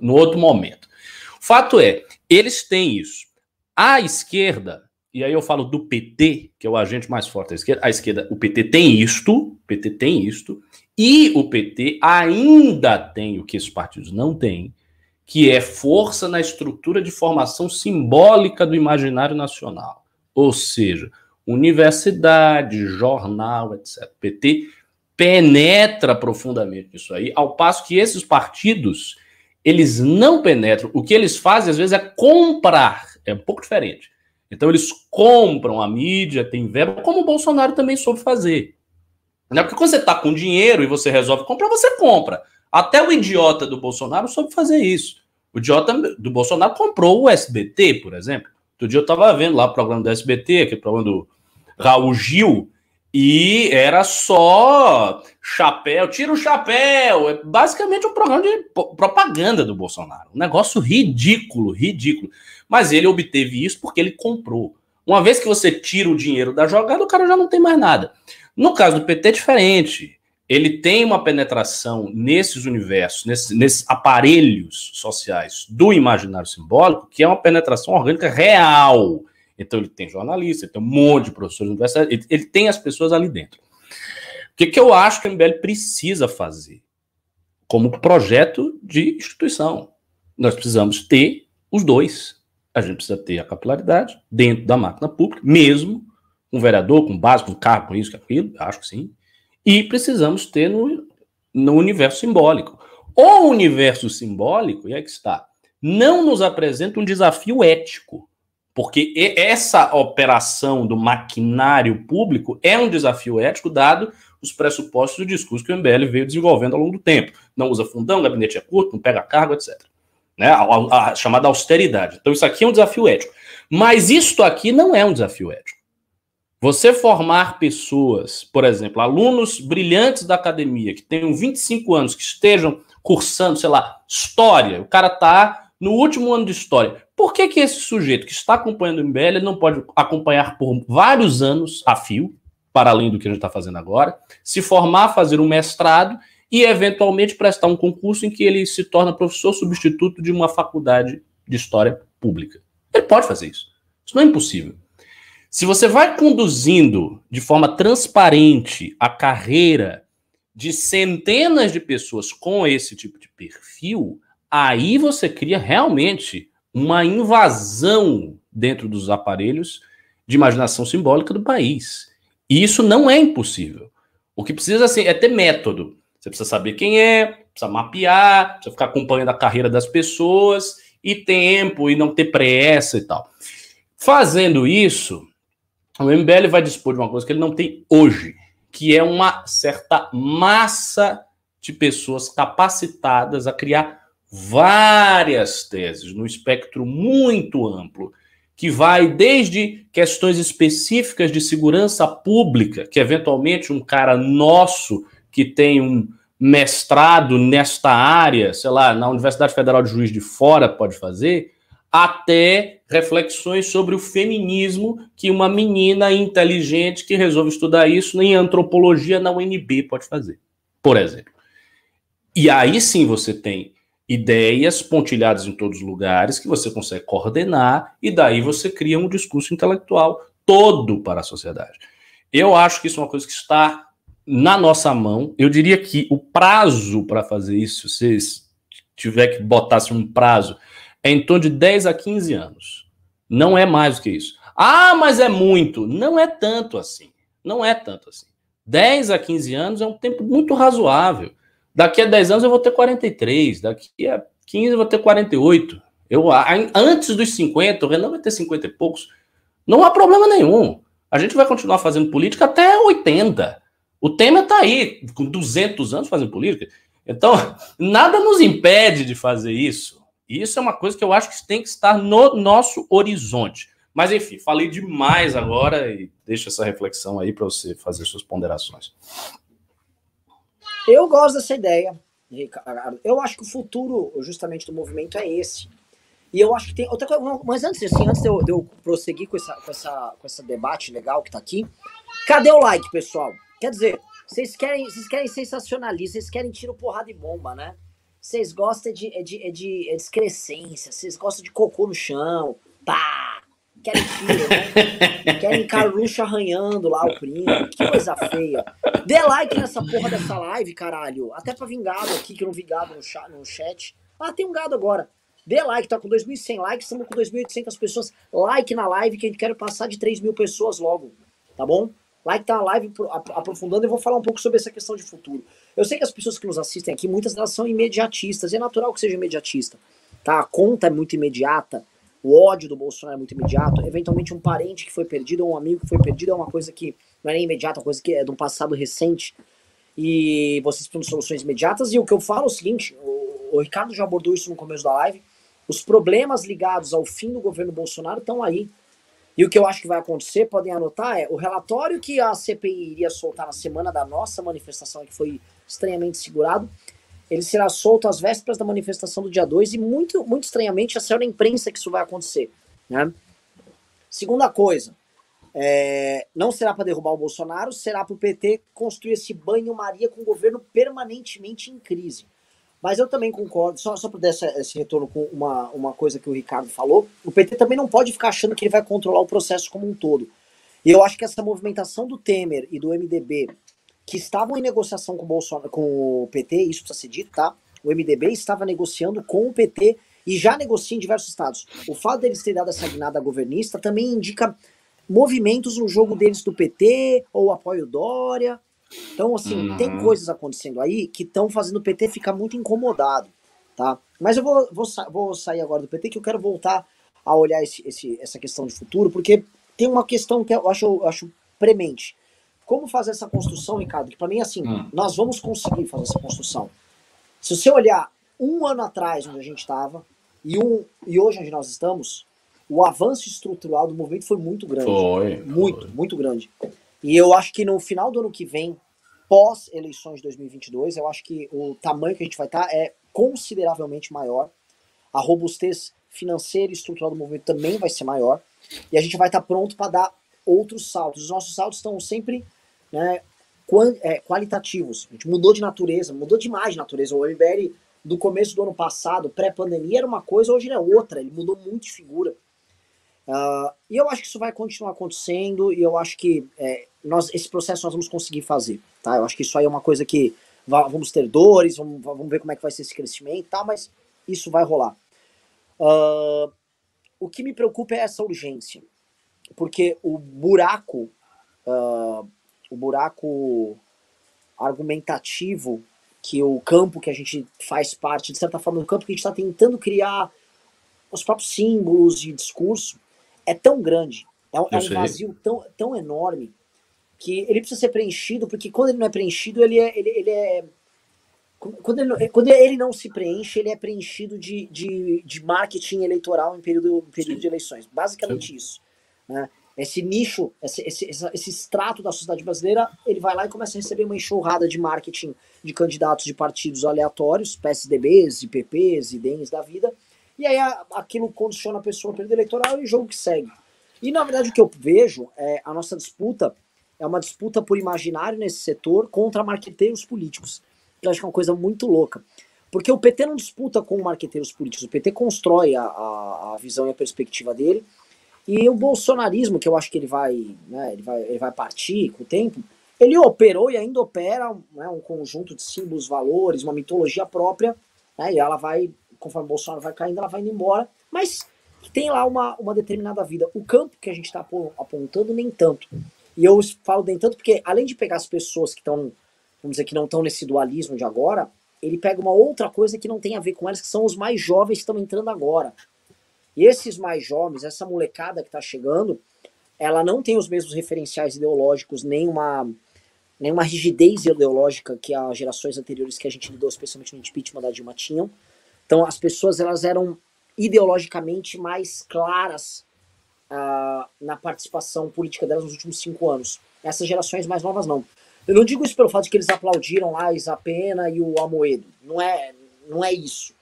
no outro momento. O fato é, eles têm isso. A esquerda, e aí eu falo do PT, que é o agente mais forte da esquerda, a esquerda, o PT tem isto, e o PT ainda tem o que esses partidos não têm, que é força na estrutura de formação simbólica do imaginário nacional. Ou seja, universidade, jornal, etc. O PT penetra profundamente nisso aí, ao passo que esses partidos, eles não penetram. O que eles fazem, às vezes, é comprar. É um pouco diferente. Então, eles compram a mídia, tem verba, como o Bolsonaro também soube fazer. Porque quando você está com dinheiro e você resolve comprar, você compra. Até o idiota do Bolsonaro soube fazer isso. O idiota do Bolsonaro comprou o SBT, por exemplo. Outro dia eu estava vendo lá o programa do SBT, aquele programa do Raul Gil, e era só chapéu, tira o chapéu. É basicamente um programa de propaganda do Bolsonaro. Um negócio ridículo, ridículo. Mas ele obteve isso porque ele comprou. Uma vez que você tira o dinheiro da jogada, o cara já não tem mais nada. No caso do PT é diferente. Ele tem uma penetração nesses universos, nesses aparelhos sociais do imaginário simbólico, que é uma penetração orgânica real. Então ele tem jornalista, ele tem um monte de professores universitários, ele tem as pessoas ali dentro. O que eu acho que o MBL precisa fazer como projeto de instituição? Nós precisamos ter os dois. A gente precisa ter a capilaridade dentro da máquina pública, mesmo com vereador, com base, com cargo, com isso, com aquilo, acho que sim. E precisamos ter no universo simbólico. O universo simbólico, e aí que está, não nos apresenta um desafio ético, porque essa operação do maquinário público é um desafio ético, dado os pressupostos do discurso que o MBL veio desenvolvendo ao longo do tempo. Não usa fundão, gabinete é curto, não pega cargo, etc. Né? A chamada austeridade. Então isso aqui é um desafio ético. Mas isto aqui não é um desafio ético. Você formar pessoas, por exemplo, alunos brilhantes da academia, que tenham 25 anos, que estejam cursando, sei lá, história, o cara está no último ano de história. Por que esse sujeito que está acompanhando o MBL não pode acompanhar por vários anos a fio, para além do que a gente está fazendo agora, se formar, fazer um mestrado e, eventualmente, prestar um concurso em que ele se torna professor substituto de uma faculdade de história pública? Ele pode fazer isso. Isso não é impossível. Se você vai conduzindo de forma transparente a carreira de centenas de pessoas com esse tipo de perfil, aí você cria realmente uma invasão dentro dos aparelhos de imaginação simbólica do país. E isso não é impossível. O que precisa assim, é ter método. Você precisa saber quem é, precisa mapear, precisa ficar acompanhando a carreira das pessoas, e tempo, e não ter pressa e tal. Fazendo isso, o MBL vai dispor de uma coisa que ele não tem hoje, que é uma certa massa de pessoas capacitadas a criar várias teses, num espectro muito amplo, que vai desde questões específicas de segurança pública, que eventualmente um cara nosso que tem um mestrado nesta área, sei lá, na Universidade Federal de Juiz de Fora pode fazer, até reflexões sobre o feminismo que uma menina inteligente que resolve estudar isso em antropologia na UNB pode fazer, por exemplo. E aí sim você tem ideias pontilhadas em todos os lugares que você consegue coordenar e daí você cria um discurso intelectual todo para a sociedade. Eu acho que isso é uma coisa que está na nossa mão. Eu diria que o prazo para fazer isso, se vocês tiver que botar um prazo, é em torno de 10 a 15 anos. Não é mais do que isso. Ah, mas é muito. Não é tanto assim. Não é tanto assim. 10 a 15 anos é um tempo muito razoável. Daqui a 10 anos eu vou ter 43. Daqui a 15 eu vou ter 48. Antes dos 50, o Renan vai ter 50 e poucos. Não há problema nenhum. A gente vai continuar fazendo política até 80. O Temer está aí, com 200 anos fazendo política. Então, nada nos impede de fazer isso. Isso é uma coisa que eu acho que tem que estar no nosso horizonte. Mas, enfim, falei demais agora e deixo essa reflexão aí para você fazer suas ponderações. Eu gosto dessa ideia, Ricardo. Eu acho que o futuro, justamente, do movimento é esse. E eu acho que tem outra coisa. Mas antes de eu prosseguir com esse debate legal que tá aqui, cadê o like, pessoal? Quer dizer, vocês querem sensacionalismo, vocês querem tiro, porrada e bomba, né? Vocês gostam de excrescência, vocês gostam de cocô no chão, pá! Querem tiro, né? Querem Carluxo arranhando lá o primo, que coisa feia. Dê like nessa porra dessa live, caralho. Até pra vir gado aqui, que eu não vi gado no chat. Ah, tem um gado agora. Dê like, tá com 2.100 likes, estamos com 2.800 pessoas. Like na live, que a gente quer passar de 3.000 pessoas logo, tá bom? Like tá na live aprofundando, eu vou falar um pouco sobre essa questão de futuro. Eu sei que as pessoas que nos assistem aqui, muitas delas são imediatistas, e é natural que seja imediatista, tá? A conta é muito imediata, o ódio do Bolsonaro é muito imediato, eventualmente um parente que foi perdido, ou um amigo que foi perdido, é uma coisa que não é nem imediata, é uma coisa que é de um passado recente, e vocês precisam de soluções imediatas, e o que eu falo é o seguinte, o Ricardo já abordou isso no começo da live, os problemas ligados ao fim do governo Bolsonaro estão aí. E o que eu acho que vai acontecer, podem anotar, é o relatório que a CPI iria soltar na semana da nossa manifestação, que foi estranhamente segurado, ele será solto às vésperas da manifestação do dia 2 e muito, muito estranhamente, saiu na imprensa que isso vai acontecer. Né? Segunda coisa, não será para derrubar o Bolsonaro, será para o PT construir esse banho-maria com o governo permanentemente em crise. Mas eu também concordo, só para dar esse retorno com uma coisa que o Ricardo falou, o PT também não pode ficar achando que ele vai controlar o processo como um todo. E eu acho que essa movimentação do Temer e do MDB, que estavam em negociação com o Bolsonaro, com o PT, isso precisa ser dito, tá? O MDB estava negociando com o PT e já negocia em diversos estados. O fato deles terem dado essa guinada governista também indica movimentos no jogo deles do PT, ou apoio Dória. Então, assim, tem coisas acontecendo aí que estão fazendo o PT ficar muito incomodado, tá? Mas eu vou sair agora do PT, que eu quero voltar a olhar essa questão de futuro, porque tem uma questão que eu acho premente. Como fazer essa construção, Ricardo? Que pra mim, assim, nós vamos conseguir fazer essa construção. Se você olhar um ano atrás onde a gente estava e hoje onde nós estamos, o avanço estrutural do movimento foi muito grande. Foi. Muito grande. E eu acho que no final do ano que vem, pós-eleições de 2022, eu acho que o tamanho que a gente vai estar é consideravelmente maior. A robustez financeira e estrutural do movimento também vai ser maior. E a gente vai estar pronto para dar outros saltos. Os nossos saltos estão sempre, né, qualitativos. A gente mudou de natureza, mudou demais de natureza. O MBL do começo do ano passado, pré-pandemia, era uma coisa, hoje ele é outra. Ele mudou muito de figura. E eu acho que isso vai continuar acontecendo, e eu acho que esse processo nós vamos conseguir fazer, tá? Eu acho que isso aí é uma coisa que vamos ter dores, vamos ver como é que vai ser esse crescimento, tá? Mas isso vai rolar. O que me preocupa é essa urgência, porque o buraco argumentativo que o campo que a gente faz parte, de certa forma, do campo que a gente está tentando criar os próprios símbolos de discurso, é tão grande, é um vazio tão enorme, que ele precisa ser preenchido, porque quando ele não é preenchido, quando ele não se preenche, ele é preenchido de marketing eleitoral em período de eleições. Basicamente isso. Né? Esse nicho, esse extrato da sociedade brasileira, ele vai lá e começa a receber uma enxurrada de marketing de candidatos de partidos aleatórios, PSDBs, IPPs, DEMs da vida, e aí aquilo condiciona a pessoa no período eleitoral e o jogo que segue. E na verdade o que eu vejo é a nossa disputa é uma disputa por imaginário nesse setor contra marqueteiros políticos. Eu acho que é uma coisa muito louca. Porque o PT não disputa com marqueteiros políticos, o PT constrói a visão e a perspectiva dele, e o bolsonarismo, que eu acho que ele vai partir com o tempo, ele operou e ainda opera, né, um conjunto de símbolos, valores, uma mitologia própria, né, e ela vai, conforme o Bolsonaro vai caindo, ela vai indo embora, mas tem lá uma determinada vida. O campo que a gente está apontando, nem tanto. E eu falo nem tanto porque, além de pegar as pessoas que estão, vamos dizer, que não estão nesse dualismo de agora, ele pega uma outra coisa que não tem a ver com elas, que são os mais jovens que estão entrando agora. E esses mais jovens, essa molecada que está chegando, ela não tem os mesmos referenciais ideológicos, nem uma rigidez ideológica que as gerações anteriores que a gente lidou, especialmente no impeachment da Dilma, tinham. Então as pessoas, elas eram ideologicamente mais claras na participação política delas nos últimos 5 anos. Essas gerações mais novas não. Eu não digo isso pelo fato de que eles aplaudiram lá a Isapena e o Amoedo. Não é isso.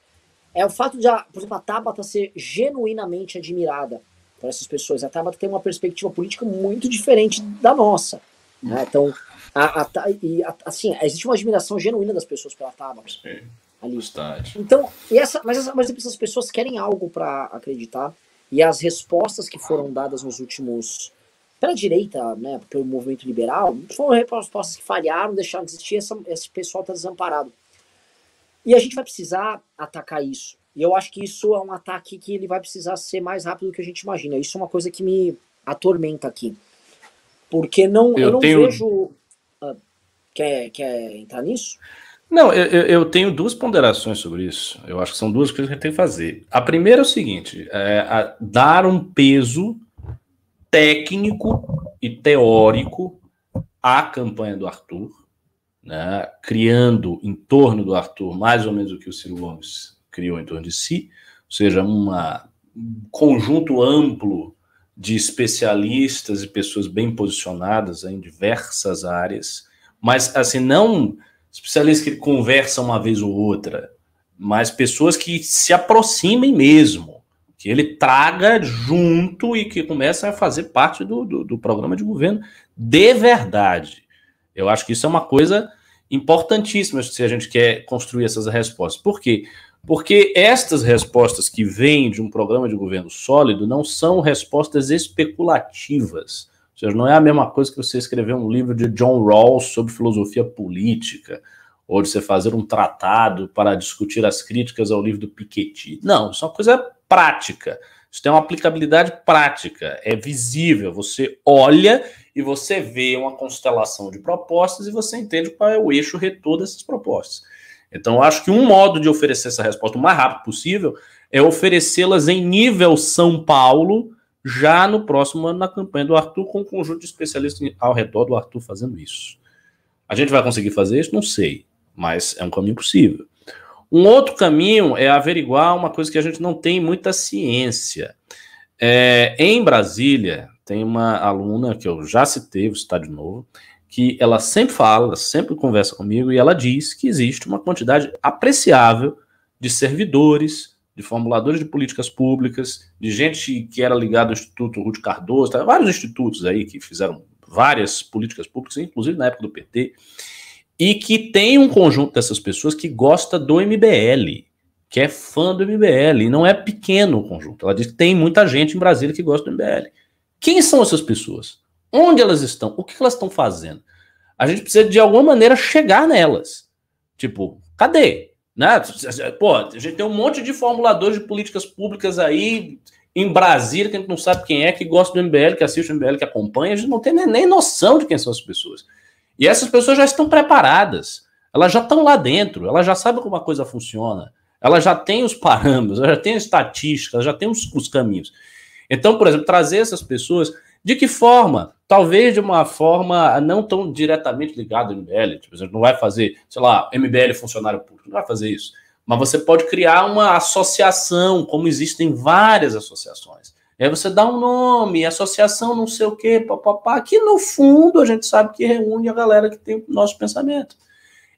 É o fato de, por exemplo, a Tabata ser genuinamente admirada por essas pessoas. A Tabata tem uma perspectiva política muito diferente da nossa. Né? Então, assim, existe uma admiração genuína das pessoas pela Tabata. Ali. Então, mas essas pessoas querem algo para acreditar, e as respostas que foram dadas nos últimos, pela direita, né, pelo movimento liberal, foram respostas que falharam, deixaram de existir, esse pessoal está desamparado. E a gente vai precisar atacar isso. E eu acho que isso é um ataque que ele vai precisar ser mais rápido do que a gente imagina. Isso é uma coisa que me atormenta aqui. Porque eu não vejo... Quer entrar nisso? Não, eu tenho 2 ponderações sobre isso. Eu acho que são 2 coisas que a gente tem que fazer. A primeira é o seguinte, dar um peso técnico e teórico à campanha do Arthur, né, criando em torno do Arthur mais ou menos o que o Ciro Gomes criou em torno de si, ou seja, um conjunto amplo de especialistas e pessoas bem posicionadas em diversas áreas, mas assim, não especialistas que conversam uma vez ou outra, mas pessoas que se aproximem mesmo, que ele traga junto e que comecem a fazer parte do programa de governo de verdade. Eu acho que isso é uma coisa importantíssima se a gente quer construir essas respostas. Por quê? Porque estas respostas que vêm de um programa de governo sólido não são respostas especulativas. Ou seja, não é a mesma coisa que você escrever um livro de John Rawls sobre filosofia política, ou de você fazer um tratado para discutir as críticas ao livro do Piketty. Não, isso é uma coisa prática. Isso tem uma aplicabilidade prática, é visível. Você olha e você vê uma constelação de propostas e você entende qual é o eixo retor dessas propostas. Então, eu acho que um modo de oferecer essa resposta o mais rápido possível é oferecê-las em nível São Paulo, já no próximo ano, na campanha do Arthur, com um conjunto de especialistas ao redor do Arthur fazendo isso. A gente vai conseguir fazer isso? Não sei, mas é um caminho possível. Um outro caminho é averiguar uma coisa que a gente não tem muita ciência. Em Brasília, tem uma aluna que eu já citei, vou citar de novo, que ela sempre fala, sempre conversa comigo, e ela diz que existe uma quantidade apreciável de servidores, de formuladores de políticas públicas, de gente que era ligada ao Instituto Ruth Cardoso, vários institutos aí que fizeram várias políticas públicas, inclusive na época do PT, e que tem um conjunto dessas pessoas que gosta do MBL, que é fã do MBL, e não é pequeno o conjunto. Ela diz que tem muita gente em Brasília que gosta do MBL. Quem são essas pessoas? Onde elas estão? O que elas estão fazendo? A gente precisa, de alguma maneira, chegar nelas. Tipo, cadê? Né? Pô, a gente tem um monte de formuladores de políticas públicas aí em Brasília, que a gente não sabe quem é, que gosta do MBL, que assiste o MBL, que acompanha, a gente não tem nem noção de quem são as pessoas. E essas pessoas já estão preparadas, elas já estão lá dentro, elas já sabem como a coisa funciona, elas já têm os parâmetros, elas já têm a estatística, elas já têm os caminhos. Então, por exemplo, trazer essas pessoas, de que forma? Talvez de uma forma não tão diretamente ligada ao MBL, tipo, você não vai fazer, sei lá, MBL funcionário público, não vai fazer isso. Mas você pode criar uma associação, como existem várias associações. E aí você dá um nome, associação não sei o quê, papapá, que no fundo a gente sabe que reúne a galera que tem o nosso pensamento.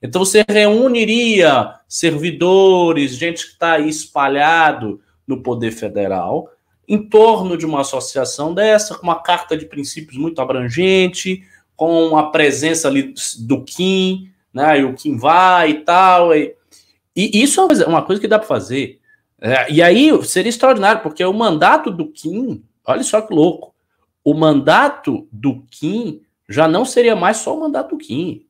Então você reuniria servidores, gente que está aí espalhado no poder federal, em torno de uma associação dessa, com uma carta de princípios muito abrangente, com a presença ali do Kim, né, e o Kim vai e tal. E isso é uma coisa que dá para fazer. E aí seria extraordinário, porque o mandato do Kim, olha só que louco, o mandato do Kim já não seria mais só o mandato do Kim,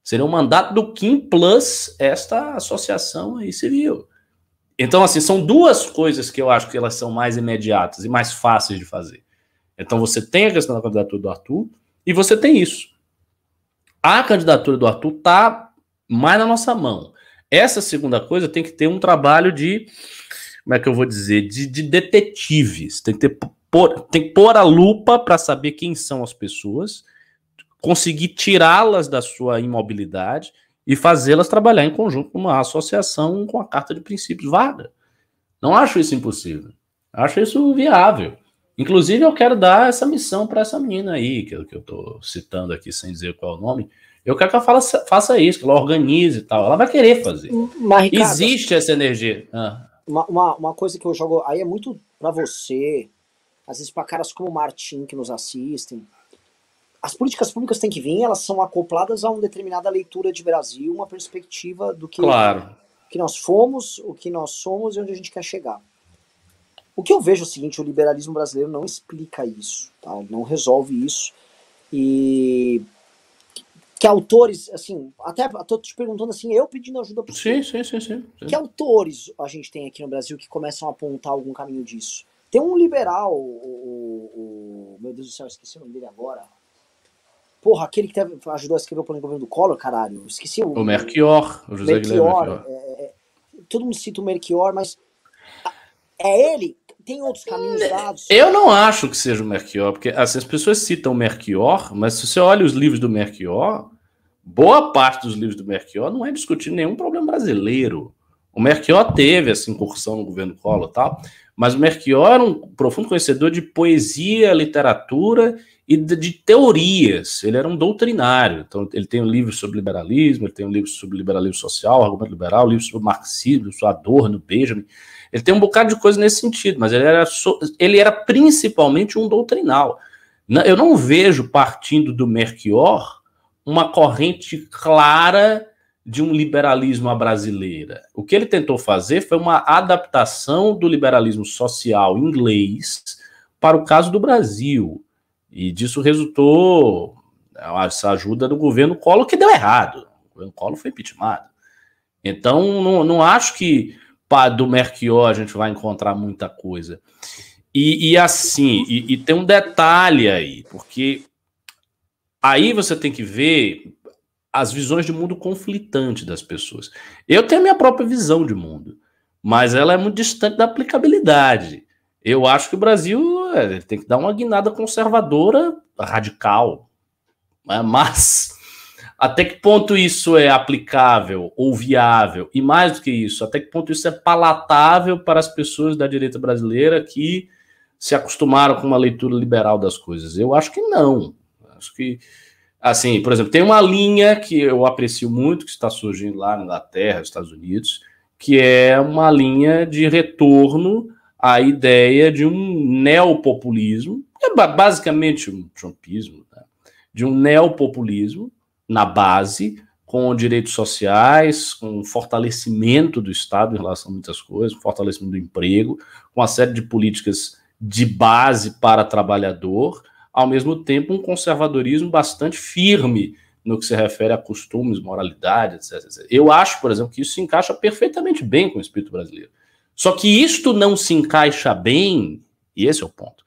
seria o mandato do Kim plus esta associação aí civil. Então, assim, são duas coisas que eu acho que elas são mais imediatas e mais fáceis de fazer. Então, você tem a questão da candidatura do Arthur e você tem isso. A candidatura do Arthur está mais na nossa mão. Essa segunda coisa tem que ter um trabalho de, como é que eu vou dizer, de detetives. Tem que pôr a lupa para saber quem são as pessoas, conseguir tirá-las da sua imobilidade e fazê-las trabalhar em conjunto numa associação com a carta de princípios vaga. Não acho isso impossível. Acho isso viável. Inclusive, eu quero dar essa missão para essa menina aí, que eu estou citando aqui sem dizer qual é o nome. Eu quero que ela faça isso, que ela organize e tal. Ela vai querer fazer. Mas, Ricardo, existe essa energia. Uma coisa que eu jogo aí é muito para você, às vezes para caras como o Martim que nos assistem. As políticas públicas têm que vir, elas são acopladas a uma determinada leitura de Brasil, uma perspectiva do que, que nós fomos, o que nós somos e onde a gente quer chegar. O que eu vejo é o seguinte, o liberalismo brasileiro não explica isso, tá? Não resolve isso. E que autores, assim, até estou te perguntando assim, eu pedindo ajuda para você. Sim. Que autores a gente tem aqui no Brasil que começam a apontar algum caminho disso? Tem um liberal, meu Deus do céu, esqueci o nome dele agora. Porra, aquele que ajudou a escrever o plano de governo do Collor, caralho. Esqueci o Melchior. O José Melchior. Todo mundo cita o Melchior, mas é ele? Tem outros caminhos dados? Eu não acho que seja o Melchior, porque assim, as pessoas citam o Melchior, mas se você olha os livros do Melchior, boa parte dos livros do Melchior não é discutindo nenhum problema brasileiro. O Melchior teve essa incursão no governo Collor e tal, mas o Melchior era um profundo conhecedor de poesia, literatura e de teorias. Ele era um doutrinário. Então, ele tem um livro sobre liberalismo, ele tem um livro sobre liberalismo social, argumento liberal, um livro sobre marxismo, sobre Adorno, Benjamin. Ele tem um bocado de coisa nesse sentido, mas ele era principalmente um doutrinal. Eu não vejo, partindo do Melchior, uma corrente clara de um liberalismo à brasileira. O que ele tentou fazer foi uma adaptação do liberalismo social inglês para o caso do Brasil. E disso resultou essa ajuda do governo Collor, que deu errado. O governo Collor foi impeachmentado. Então, não acho que do Melchior a gente vai encontrar muita coisa. E tem um detalhe aí, porque aí você tem que ver as visões de mundo conflitante das pessoas. Eu tenho a minha própria visão de mundo, mas ela é muito distante da aplicabilidade. Eu acho que o Brasil tem que dar uma guinada conservadora radical. Mas até que ponto isso é aplicável ou viável? E mais do que isso, até que ponto isso é palatável para as pessoas da direita brasileira que se acostumaram com uma leitura liberal das coisas. Eu acho que não. Acho que, assim, por exemplo, tem uma linha que eu aprecio muito, que está surgindo lá na Inglaterra, nos Estados Unidos, que é uma linha de retorno à ideia de um neopopulismo, é basicamente um trumpismo, né? De um neopopulismo na base, com direitos sociais, com fortalecimento do Estado em relação a muitas coisas, fortalecimento do emprego, com uma série de políticas de base para trabalhador, ao mesmo tempo um conservadorismo bastante firme no que se refere a costumes, moralidade, etc, etc. Eu acho, por exemplo, que isso se encaixa perfeitamente bem com o espírito brasileiro. Só que isto não se encaixa bem, e esse é o ponto,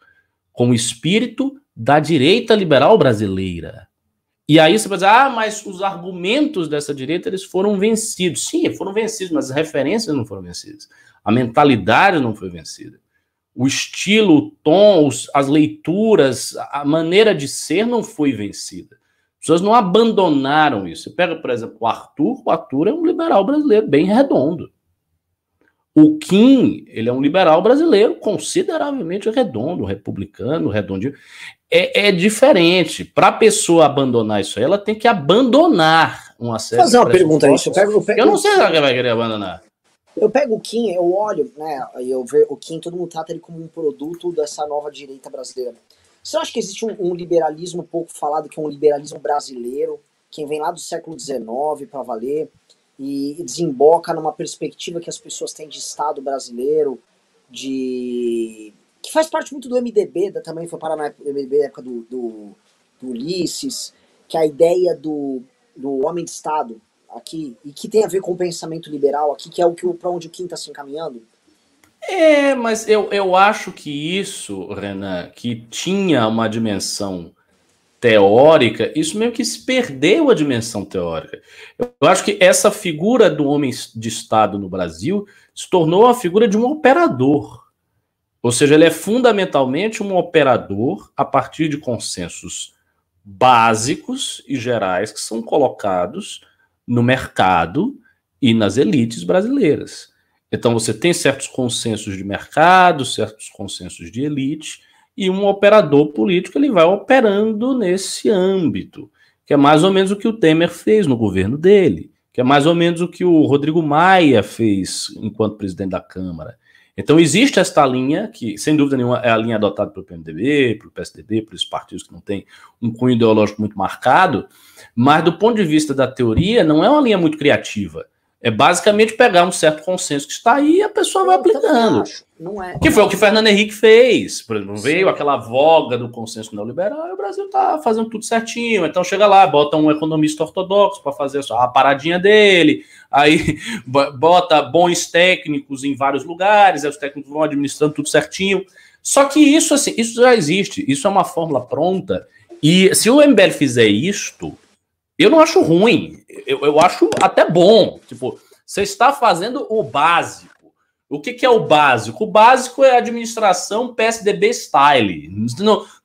com o espírito da direita liberal brasileira. E aí você vai dizer, mas os argumentos dessa direita eles foram vencidos. Sim, foram vencidos, mas as referências não foram vencidas. A mentalidade não foi vencida. O estilo, o tom, as leituras, a maneira de ser não foi vencida. As pessoas não abandonaram isso. Você pega, por exemplo, o Arthur é um liberal brasileiro bem redondo. O Kim, ele é um liberal brasileiro consideravelmente redondo, republicano, redondinho. É diferente. Para a pessoa abandonar isso aí, ela tem que abandonar uma série de... Fazer uma pergunta nisso. Eu não sei se ela vai querer abandonar. Eu pego o Kim, eu olho, né? Eu vejo o Kim, todo mundo trata ele como um produto dessa nova direita brasileira. Você acha que existe um liberalismo pouco falado, que é um liberalismo brasileiro, que vem lá do século XIX para valer, e desemboca numa perspectiva que as pessoas têm de Estado brasileiro, que faz parte muito do MDB, também foi parar na MDB na época do Ulisses, que é a ideia do homem de Estado aqui, e que tem a ver com o pensamento liberal aqui, que é para onde o Kim está se encaminhando? Mas eu acho que isso, Renan, que tinha uma dimensão teórica, isso meio que se perdeu a dimensão teórica. Eu acho que essa figura do homem de Estado no Brasil se tornou a figura de um operador. Ou seja, ele é fundamentalmente um operador a partir de consensos básicos e gerais que são colocados no mercado e nas elites brasileiras. Então você tem certos consensos de mercado, certos consensos de elite, e um operador político ele vai operando nesse âmbito, que é mais ou menos o que o Temer fez no governo dele, que é mais ou menos o que o Rodrigo Maia fez enquanto presidente da Câmara. Então existe esta linha, que sem dúvida nenhuma é a linha adotada pelo PMDB, pelo PSDB, por esses partidos que não têm um cunho ideológico muito marcado, mas do ponto de vista da teoria não é uma linha muito criativa. É basicamente pegar um certo consenso que está aí e a pessoa vai aplicando. Não é. Que foi o que Fernando Henrique fez. Por exemplo, veio aquela voga do consenso neoliberal e o Brasil está fazendo tudo certinho. Então chega lá, bota um economista ortodoxo para fazer a paradinha dele, aí bota bons técnicos em vários lugares, aí os técnicos vão administrando tudo certinho. Só que isso, assim, isso já existe, isso é uma fórmula pronta. E se o MBL fizer isto, eu não acho ruim, eu acho até bom. Tipo, você está fazendo o básico. O que é o básico? O básico é a administração PSDB style.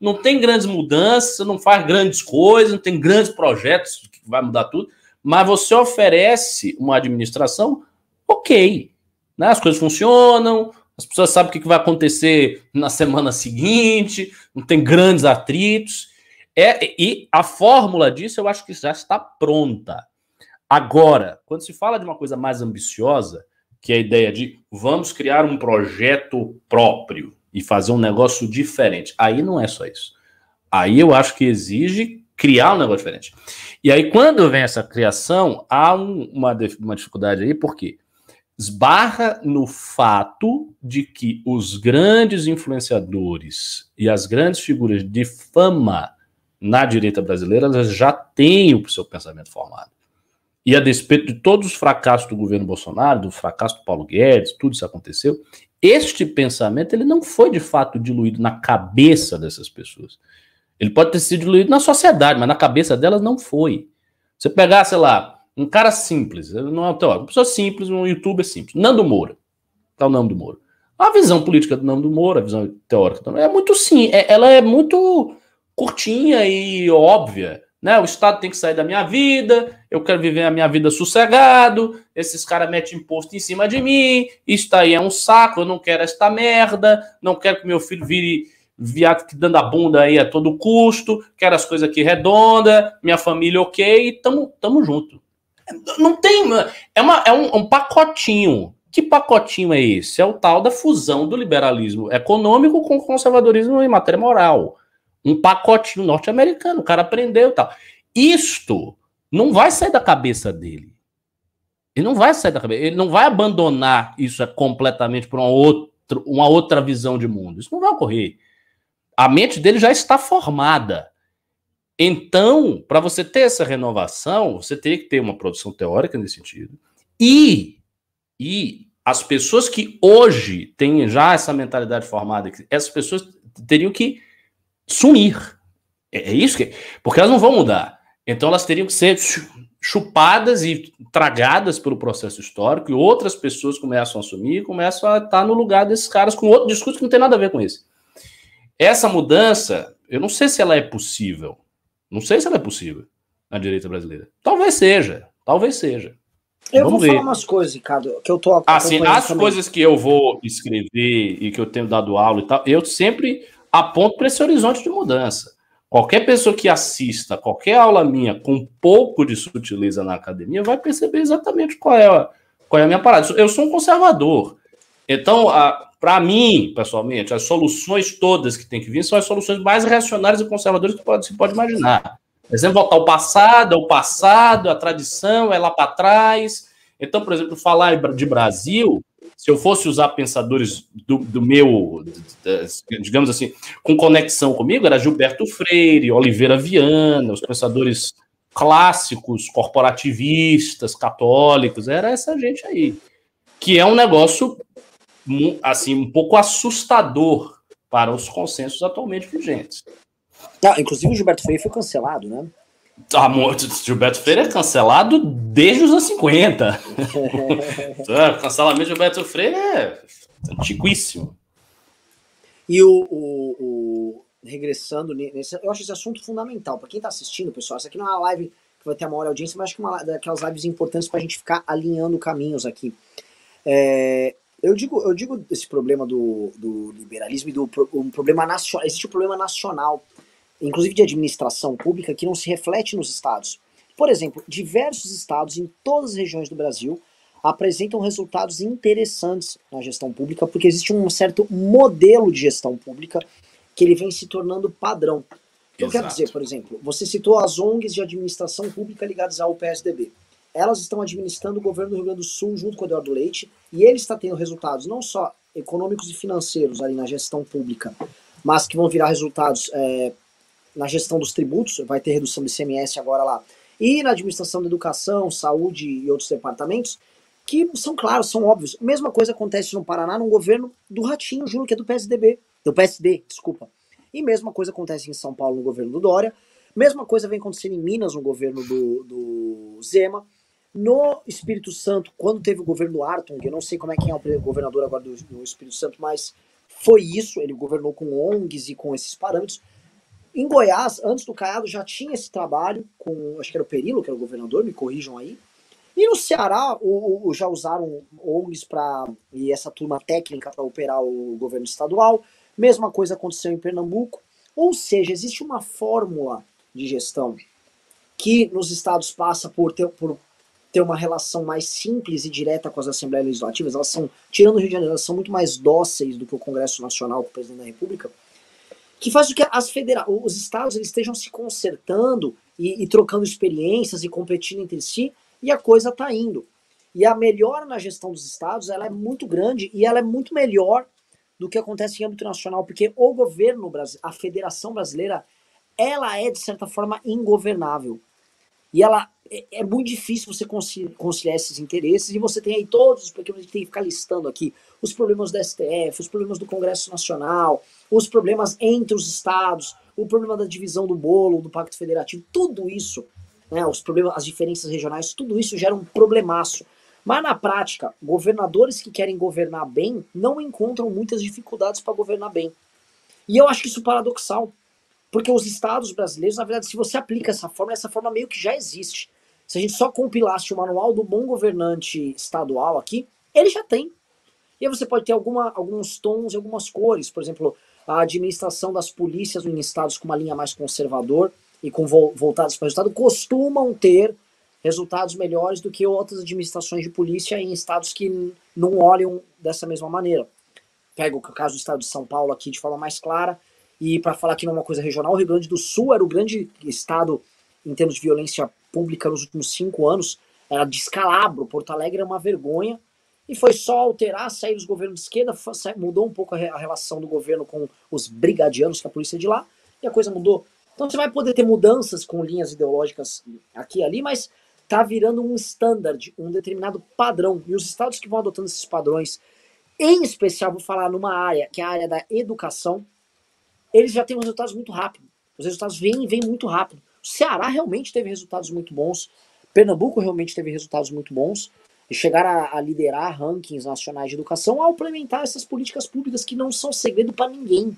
Não tem grandes mudanças, não faz grandes coisas, não tem grandes projetos que vai mudar tudo, mas você oferece uma administração ok. Né? As coisas funcionam, as pessoas sabem o que vai acontecer na semana seguinte, não tem grandes atritos. E a fórmula disso eu acho que já está pronta. Agora, quando se fala de uma coisa mais ambiciosa, que é a ideia de vamos criar um projeto próprio e fazer um negócio diferente, aí não é só isso. Aí eu acho que exige criar um negócio diferente. E aí quando vem essa criação, há uma dificuldade aí, porque esbarra no fato de que os grandes influenciadores e as grandes figuras de fama na direita brasileira, elas já têm o seu pensamento formado. E a despeito de todos os fracassos do governo Bolsonaro, do fracasso do Paulo Guedes, tudo isso aconteceu, este pensamento ele não foi de fato diluído na cabeça dessas pessoas. Ele pode ter sido diluído na sociedade, mas na cabeça delas não foi. Você pegar, sei lá, um cara simples, não é um teórico, uma pessoa simples, um youtuber simples, Nando Moura, tá o nome do Moura. A visão política do Nando Moura, a visão teórica, é muito sim, ela é muito curtinha e óbvia. né? O Estado tem que sair da minha vida, eu quero viver a minha vida sossegado, esses caras metem imposto em cima de mim, isso aí é um saco, eu não quero esta merda, não quero que meu filho vire viado que dando a bunda aí a todo custo, quero as coisas aqui redondas, minha família ok, tamo junto. Não tem... É um pacotinho. Que pacotinho é esse? É o tal da fusão do liberalismo econômico com o conservadorismo em matéria moral. Um pacotinho norte-americano, o cara aprendeu e tal. Isto não vai sair da cabeça dele. Ele não vai sair da cabeça. Ele não vai abandonar isso completamente por uma outra visão de mundo. Isso não vai ocorrer. A mente dele já está formada. Então, para você ter essa renovação, você teria que ter uma produção teórica nesse sentido. E as pessoas que hoje têm já essa mentalidade formada, essas pessoas teriam que sumir. É isso que... Porque elas não vão mudar. Então elas teriam que ser chupadas e tragadas pelo processo histórico, e outras pessoas começam a assumir, começam a estar no lugar desses caras com outro discurso que não tem nada a ver com esse. Essa mudança, eu não sei se ela é possível. Não sei se ela é possível na direita brasileira. Talvez seja. Talvez seja. Eu vou falar umas coisas, Ricardo, que eu tô acompanhando. Assim, as também. Coisas que eu vou escrever e que eu tenho dado aula e tal, eu sempre aponto para esse horizonte de mudança. Qualquer pessoa que assista qualquer aula minha com um pouco de sutileza na academia vai perceber exatamente qual é a minha parada. Eu sou um conservador. Então, para mim, pessoalmente, as soluções todas que tem que vir são as soluções mais reacionárias e conservadoras que se pode imaginar. Por exemplo, voltar ao passado, a tradição, é lá para trás. Então, por exemplo, falar de Brasil, se eu fosse usar pensadores do meu, digamos assim, com conexão comigo, era Gilberto Freire, Oliveira Viana, os pensadores clássicos, corporativistas, católicos, era essa gente aí. Que é um negócio, assim, um pouco assustador para os consensos atualmente vigentes. Inclusive o Gilberto Freire foi cancelado, né? Gilberto Freire é cancelado desde os anos 50. O cancelamento de Gilberto Freire é antiquíssimo. E regressando nesse, eu acho esse assunto fundamental. Para quem está assistindo, pessoal, essa aqui não é uma live que vai ter a maior audiência, mas acho que é uma daquelas lives importantes para a gente ficar alinhando caminhos aqui. Eu digo esse problema do liberalismo e um problema nacional. Existe um problema nacional, inclusive de administração pública, que não se reflete nos estados. Por exemplo, diversos estados em todas as regiões do Brasil apresentam resultados interessantes na gestão pública, porque existe um certo modelo de gestão pública que ele vem se tornando padrão. Eu quero dizer, por exemplo, você citou as ONGs de administração pública ligadas ao PSDB. Elas estão administrando o governo do Rio Grande do Sul junto com o Eduardo Leite, e ele está tendo resultados não só econômicos e financeiros ali na gestão pública, mas que vão virar resultados na gestão dos tributos, vai ter redução do ICMS agora lá, e na administração da educação, saúde e outros departamentos, que são claros, são óbvios. Mesma coisa acontece no Paraná, no governo do Ratinho Júnior, que é do PSD, desculpa. E mesma coisa acontece em São Paulo no governo do Dória, mesma coisa vem acontecendo em Minas no governo do Zema, no Espírito Santo, quando teve o governo do Arton, eu não sei como é que é o governador agora do Espírito Santo, mas foi isso, ele governou com ONGs e com esses parâmetros. Em Goiás, antes do Caiado, já tinha esse trabalho com, acho que era o Perillo, que era o governador, me corrijam aí. E no Ceará, já usaram ONGs e essa turma técnica para operar o governo estadual. Mesma coisa aconteceu em Pernambuco. Ou seja, existe uma fórmula de gestão que nos estados passa por ter uma relação mais simples e direta com as assembleias legislativas. Elas são, tirando o Rio de Janeiro, elas são muito mais dóceis do que o Congresso Nacional, com o presidente da República, que faz com que os estados eles estejam se consertando e trocando experiências e competindo entre si, e a coisa está indo. E a melhora na gestão dos estados ela é muito grande e ela é muito melhor do que acontece em âmbito nacional, porque o governo brasileiro, a Federação Brasileira, ela é, de certa forma, ingovernável. E ela é muito difícil você conciliar esses interesses, e você tem aí todos os problemas, a gente tem que ficar listando aqui, os problemas do STF, os problemas do Congresso Nacional, os problemas entre os estados, o problema da divisão do bolo, do Pacto Federativo, tudo isso, né, os problemas, as diferenças regionais, tudo isso gera um problemaço. Mas na prática, governadores que querem governar bem não encontram muitas dificuldades para governar bem. E eu acho que isso é paradoxal. Porque os estados brasileiros, na verdade, se você aplica essa forma meio que já existe. Se a gente só compilasse o manual do bom governante estadual aqui, ele já tem. E aí você pode ter alguns tons e algumas cores. Por exemplo, a administração das polícias em estados com uma linha mais conservador e com voltados para o resultado costumam ter resultados melhores do que outras administrações de polícia em estados que não olham dessa mesma maneira. Pega o caso do estado de São Paulo aqui de forma mais clara, e para falar que não é uma coisa regional, o Rio Grande do Sul era o grande estado em termos de violência pública nos últimos 5 anos, era descalabro, Porto Alegre era uma vergonha, e foi só alterar, sair os governos de esquerda, mudou um pouco a relação do governo com os brigadianos, que é a polícia de lá, e a coisa mudou. Então você vai poder ter mudanças com linhas ideológicas aqui e ali, mas tá virando um standard, um determinado padrão, e os estados que vão adotando esses padrões, em especial vou falar numa área, que é a área da educação, eles já têm resultados muito rápido. Os resultados vêm muito rápido. O Ceará realmente teve resultados muito bons. Pernambuco realmente teve resultados muito bons. E chegaram a liderar rankings nacionais de educação ao implementar essas políticas públicas que não são segredo para ninguém.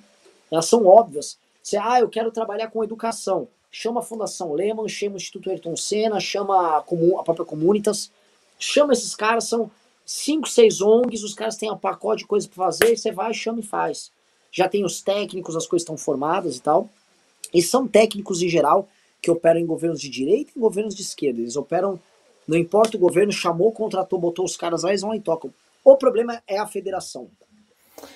Elas são óbvias. Você, eu quero trabalhar com educação. Chama a Fundação Lehman, chama o Instituto Ayrton Senna, chama a própria Comunitas. Chama esses caras, são 5, 6 ONGs, os caras têm um pacote de coisa para fazer, você vai, chama e faz. Já tem os técnicos, as coisas estão formadas e tal. E são técnicos, em geral, que operam em governos de direita e em governos de esquerda. Eles operam, não importa o governo, chamou, contratou, botou os caras lá, eles vão lá e tocam. O problema é a federação.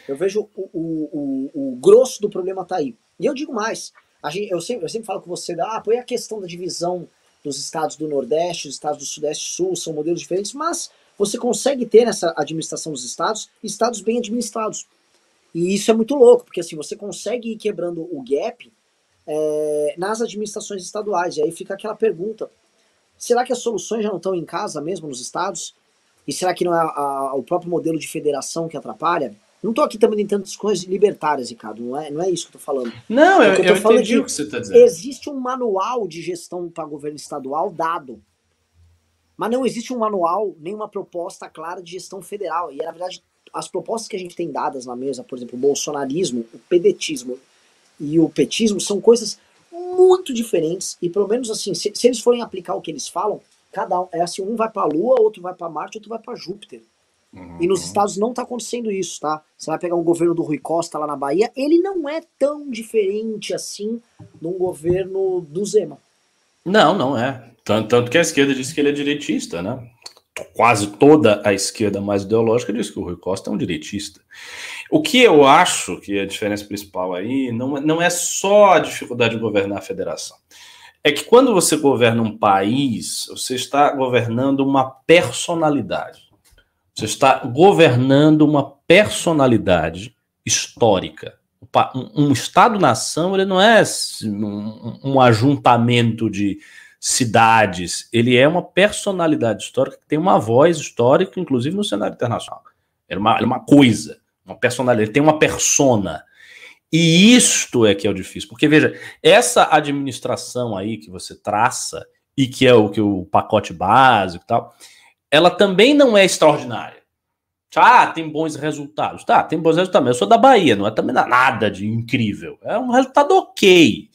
Eu vejo o grosso do problema tá aí. E eu digo mais, eu sempre falo com você, põe a questão da divisão dos estados do Nordeste, os estados do Sudeste e Sul, são modelos diferentes, mas você consegue ter nessa administração dos estados bem administrados. E isso é muito louco, porque assim, você consegue ir quebrando o gap nas administrações estaduais. E aí fica aquela pergunta, será que as soluções já não estão em casa mesmo nos estados? E será que não é o próprio modelo de federação que atrapalha? Não estou aqui também tentando coisas libertárias, Ricardo, não é isso que eu estou falando. Não, eu entendi o que você está dizendo. Existe um manual de gestão para governo estadual dado, mas não existe um manual, nem uma proposta clara de gestão federal. E, na verdade, as propostas que a gente tem dadas na mesa, por exemplo, o bolsonarismo, o pedetismo e o petismo, são coisas muito diferentes. E, pelo menos, assim, se eles forem aplicar o que eles falam, cada um, assim, um vai para a Lua, outro vai para Marte, outro vai para Júpiter. E nos estados não está acontecendo isso, tá? Você vai pegar um governo do Rui Costa lá na Bahia, ele não é tão diferente assim de um governo do Zema. Não é. Tanto que a esquerda diz que ele é direitista, né? Quase toda a esquerda mais ideológica diz que o Rui Costa é um direitista. O que eu acho que é a diferença principal aí não é só a dificuldade de governar a federação. É que quando você governa um país, você está governando uma personalidade. Você está governando uma personalidade histórica. Um Estado-nação, ele não é um ajuntamento de cidades, ele é uma personalidade histórica que tem uma voz histórica, inclusive no cenário internacional. Ele é uma coisa, uma personalidade, ele tem uma persona. E isto é que é o difícil, porque veja, essa administração aí que você traça, e que é o pacote básico e tal, ela também não é extraordinária. Tem bons resultados. Tem bons resultados. Eu sou da Bahia, não é também nada de incrível. É um resultado ok.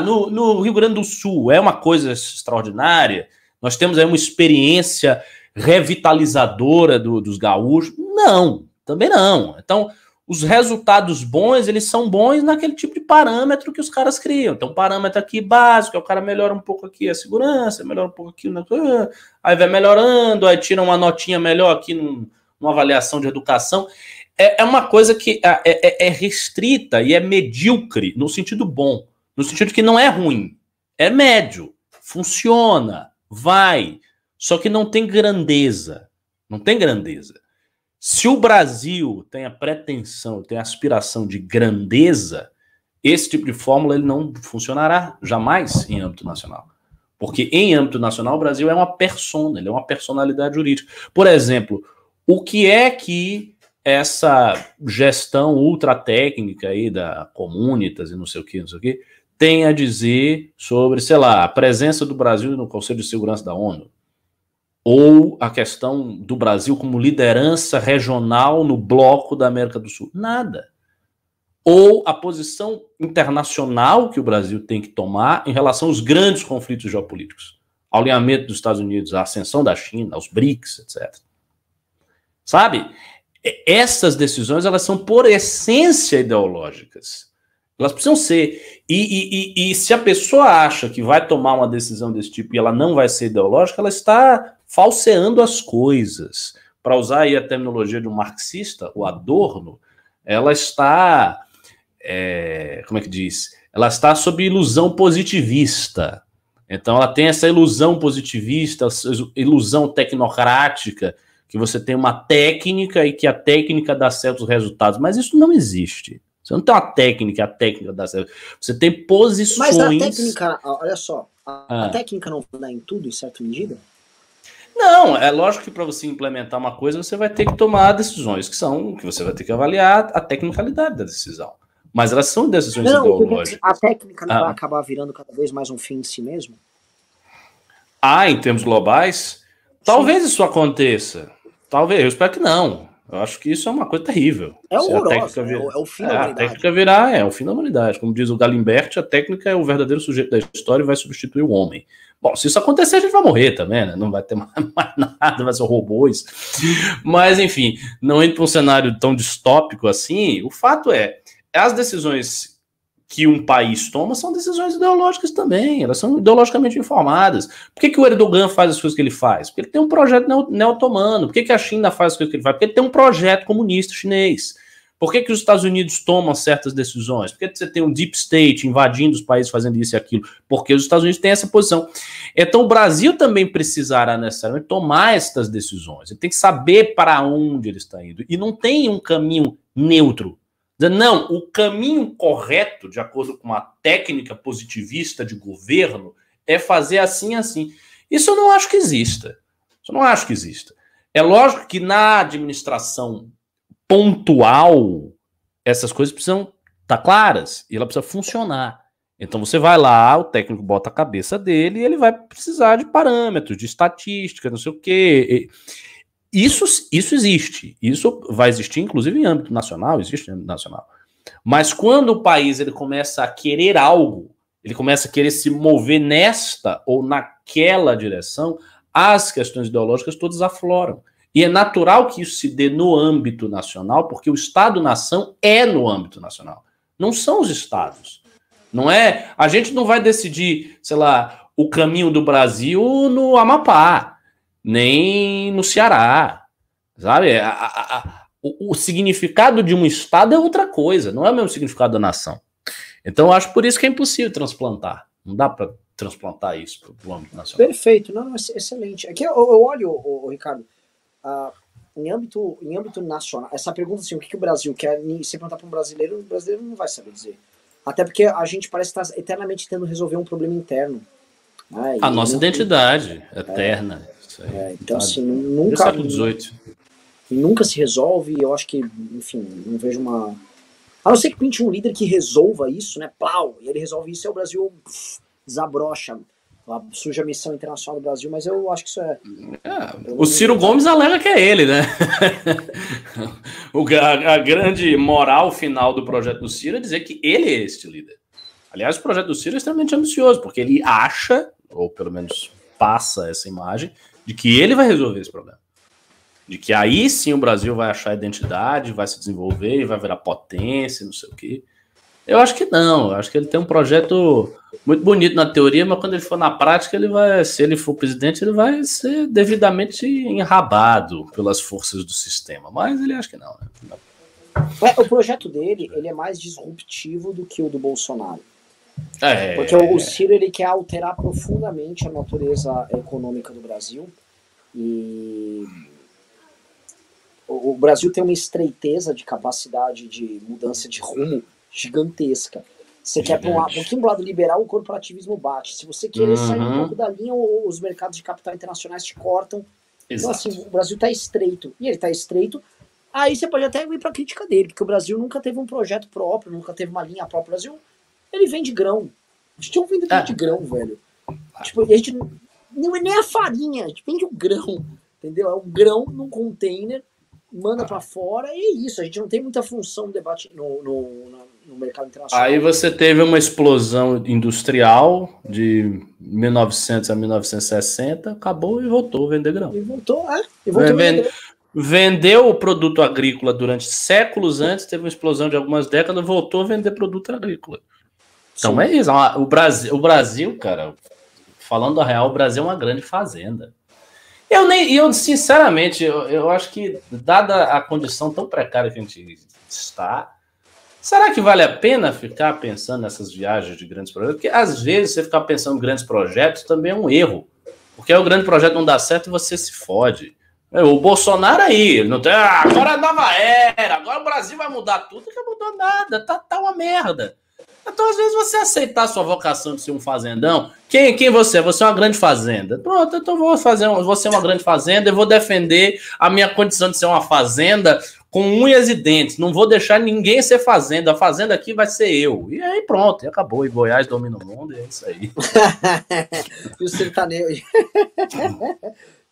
No Rio Grande do Sul é uma coisa extraordinária. Nós temos aí uma experiência revitalizadora dos gaúchos. Não, também não. Então, os resultados bons, eles são bons naquele tipo de parâmetro que os caras criam. Então, parâmetro aqui básico, o cara melhora um pouco aqui a segurança, melhora um pouco aqui, aí vai melhorando, aí tira uma notinha melhor aqui numa avaliação de educação. É uma coisa que é restrita e é medíocre no sentido bom, no sentido que não é ruim, é médio, funciona, vai, só que não tem grandeza, não tem grandeza. Se o Brasil tem a pretensão, tem a aspiração de grandeza, esse tipo de fórmula ele não funcionará jamais em âmbito nacional. Porque em âmbito nacional o Brasil é uma persona, ele é uma personalidade jurídica. Por exemplo, o que é que essa gestão ultra técnica aí da Comunitas e não sei o que, tem a dizer sobre, sei lá, a presença do Brasil no Conselho de Segurança da ONU? Ou a questão do Brasil como liderança regional no bloco da América do Sul? Nada. ou a posição internacional que o Brasil tem que tomar em relação aos grandes conflitos geopolíticos. Ao alinhamento dos Estados Unidos, à ascensão da China, aos BRICS, etc. Sabe? Essas decisões, elas são por essência ideológicas. Elas precisam ser. E se a pessoa acha que vai tomar uma decisão desse tipo e ela não vai ser ideológica, ela está falseando as coisas. Para usar aí a terminologia de um marxista, o Adorno, ela está... como é que diz? Ela está sob ilusão positivista. Então ela tem essa ilusão positivista, essa ilusão tecnocrática, que você tem uma técnica e que a técnica dá certos resultados. Mas isso não existe. Você não tem uma técnica, a técnica dá certo. Você tem posições... Mas a técnica, olha só, a técnica não vai dar em tudo, em certa medida? Não, é lógico que para você implementar uma coisa, você vai ter que tomar decisões que você vai ter que avaliar a tecnicalidade da decisão. Mas elas são decisões ideológicas. A técnica não vai acabar virando cada vez mais um fim em si mesmo? Em termos globais, talvez isso aconteça. Talvez, eu espero que não. Eu acho que isso é uma coisa terrível. É horroroso, é o fim da humanidade. A técnica virar o fim da humanidade. Como diz o Galimberti, a técnica é o verdadeiro sujeito da história e vai substituir o homem. Bom, se isso acontecer, a gente vai morrer também, né? Não vai ter mais nada, vai ser robôs. Mas, enfim, não indo para um cenário tão distópico assim, o fato é, as decisões que um país toma são decisões ideológicas também, elas são ideologicamente informadas. Por que o Erdogan faz as coisas que ele faz? Porque ele tem um projeto neo-otomano. Por que a China faz as coisas que ele faz? Porque ele tem um projeto comunista chinês. Por que os Estados Unidos tomam certas decisões? Por que você tem um deep state invadindo os países, fazendo isso e aquilo? Porque os Estados Unidos têm essa posição. Então o Brasil também precisará necessariamente tomar essas decisões. Ele tem que saber para onde ele está indo. E não tem um caminho neutro. Não, o caminho correto, de acordo com uma técnica positivista de governo, é fazer assim, assim. Isso eu não acho que exista. Isso eu não acho que exista. É lógico que na administração pontual, essas coisas precisam estar claras e ela precisa funcionar. Então você vai lá, o técnico bota a cabeça dele e ele vai precisar de parâmetros, de estatística, não sei o quê. Isso existe. Isso vai existir, inclusive, em âmbito nacional, existe em âmbito nacional. Mas quando o país ele começa a querer algo, ele começa a querer se mover nesta ou naquela direção, as questões ideológicas todas afloram. E é natural que isso se dê no âmbito nacional, porque o Estado-nação é no âmbito nacional. Não são os estados. Não é? A gente não vai decidir, sei lá, o caminho do Brasil no Amapá, nem no Ceará, sabe? O significado de um estado é outra coisa, não é o mesmo significado da nação. Então, eu acho por isso que é impossível transplantar. Não dá para transplantar isso para o âmbito nacional. Perfeito, não, excelente. Aqui eu olho, Ricardo, em âmbito nacional, essa pergunta assim, o que o Brasil quer, se perguntar para um brasileiro, o brasileiro não vai saber dizer. Até porque a gente parece estar eternamente tentando resolver um problema interno. Né? A nossa identidade eterna. Então, assim, nunca. Século XVIII. Nunca se resolve, eu acho que, enfim, não vejo uma. A não ser que pinte um líder que resolva isso, né? Plau! E ele resolve isso e o Brasil desabrocha. Surge a missão internacional do Brasil, mas eu acho que isso o Ciro Gomes alega que é ele, né? A grande moral final do projeto do Ciro é dizer que ele é este líder. Aliás, o projeto do Ciro é extremamente ambicioso, porque ele acha, ou pelo menos passa essa imagem, de que ele vai resolver esse problema. De que aí sim o Brasil vai achar identidade, vai se desenvolver, vai virar potência, não sei o quê. Eu acho que não, eu acho que ele tem um projeto muito bonito na teoria, mas quando ele for na prática, ele vai, se ele for presidente, ele vai ser devidamente enrabado pelas forças do sistema. Mas ele acha que não. Né? O projeto dele, ele é mais disruptivo do que o do Bolsonaro. Porque o Ciro, ele quer alterar profundamente a natureza econômica do Brasil. E o Brasil tem uma estreiteza de capacidade de mudança de rumo gigantesca. Você quer para um pouquinho do lado liberal, o corporativismo bate. Se você querer sair um pouco da linha, os mercados de capital internacionais te cortam. Exato. Então, assim, o Brasil está estreito. E ele está estreito. Aí você pode até ir para a crítica dele, porque o Brasil nunca teve um projeto próprio, nunca teve uma linha própria. O Brasil, ele vende grão. A gente não vende de grão, velho. Tipo, a gente não é nem a farinha, a gente vende o grão. Entendeu? É um grão num container, manda para fora, e é isso. A gente não tem muita função no debate no mercado internacional. Aí você teve uma explosão industrial de 1900 a 1960, acabou e voltou a vender grão. E voltou a vender grão. Vendeu o produto agrícola durante séculos antes, teve uma explosão de algumas décadas, voltou a vender produto agrícola. Então Sim. É isso. O Brasil, cara, falando a real, o Brasil é uma grande fazenda. Eu sinceramente, eu acho que, dada a condição tão precária que a gente está, será que vale a pena ficar pensando nessas viagens de grandes projetos? Porque, às vezes, você ficar pensando em grandes projetos também é um erro. Porque aí o grande projeto não dá certo e você se fode. O Bolsonaro aí, ele não tem. Agora é nova era, agora o Brasil vai mudar tudo, não mudou nada, tá uma merda. Então, às vezes, você aceitar a sua vocação de ser um fazendão, quem você é? Você é uma grande fazenda. Pronto, então vou ser uma grande fazenda e vou defender a minha condição de ser uma fazenda com unhas e dentes. Não vou deixar ninguém ser fazenda. A fazenda aqui vai ser eu. E aí pronto, e acabou. E Goiás domina o mundo, e é isso aí. E o sertanejo.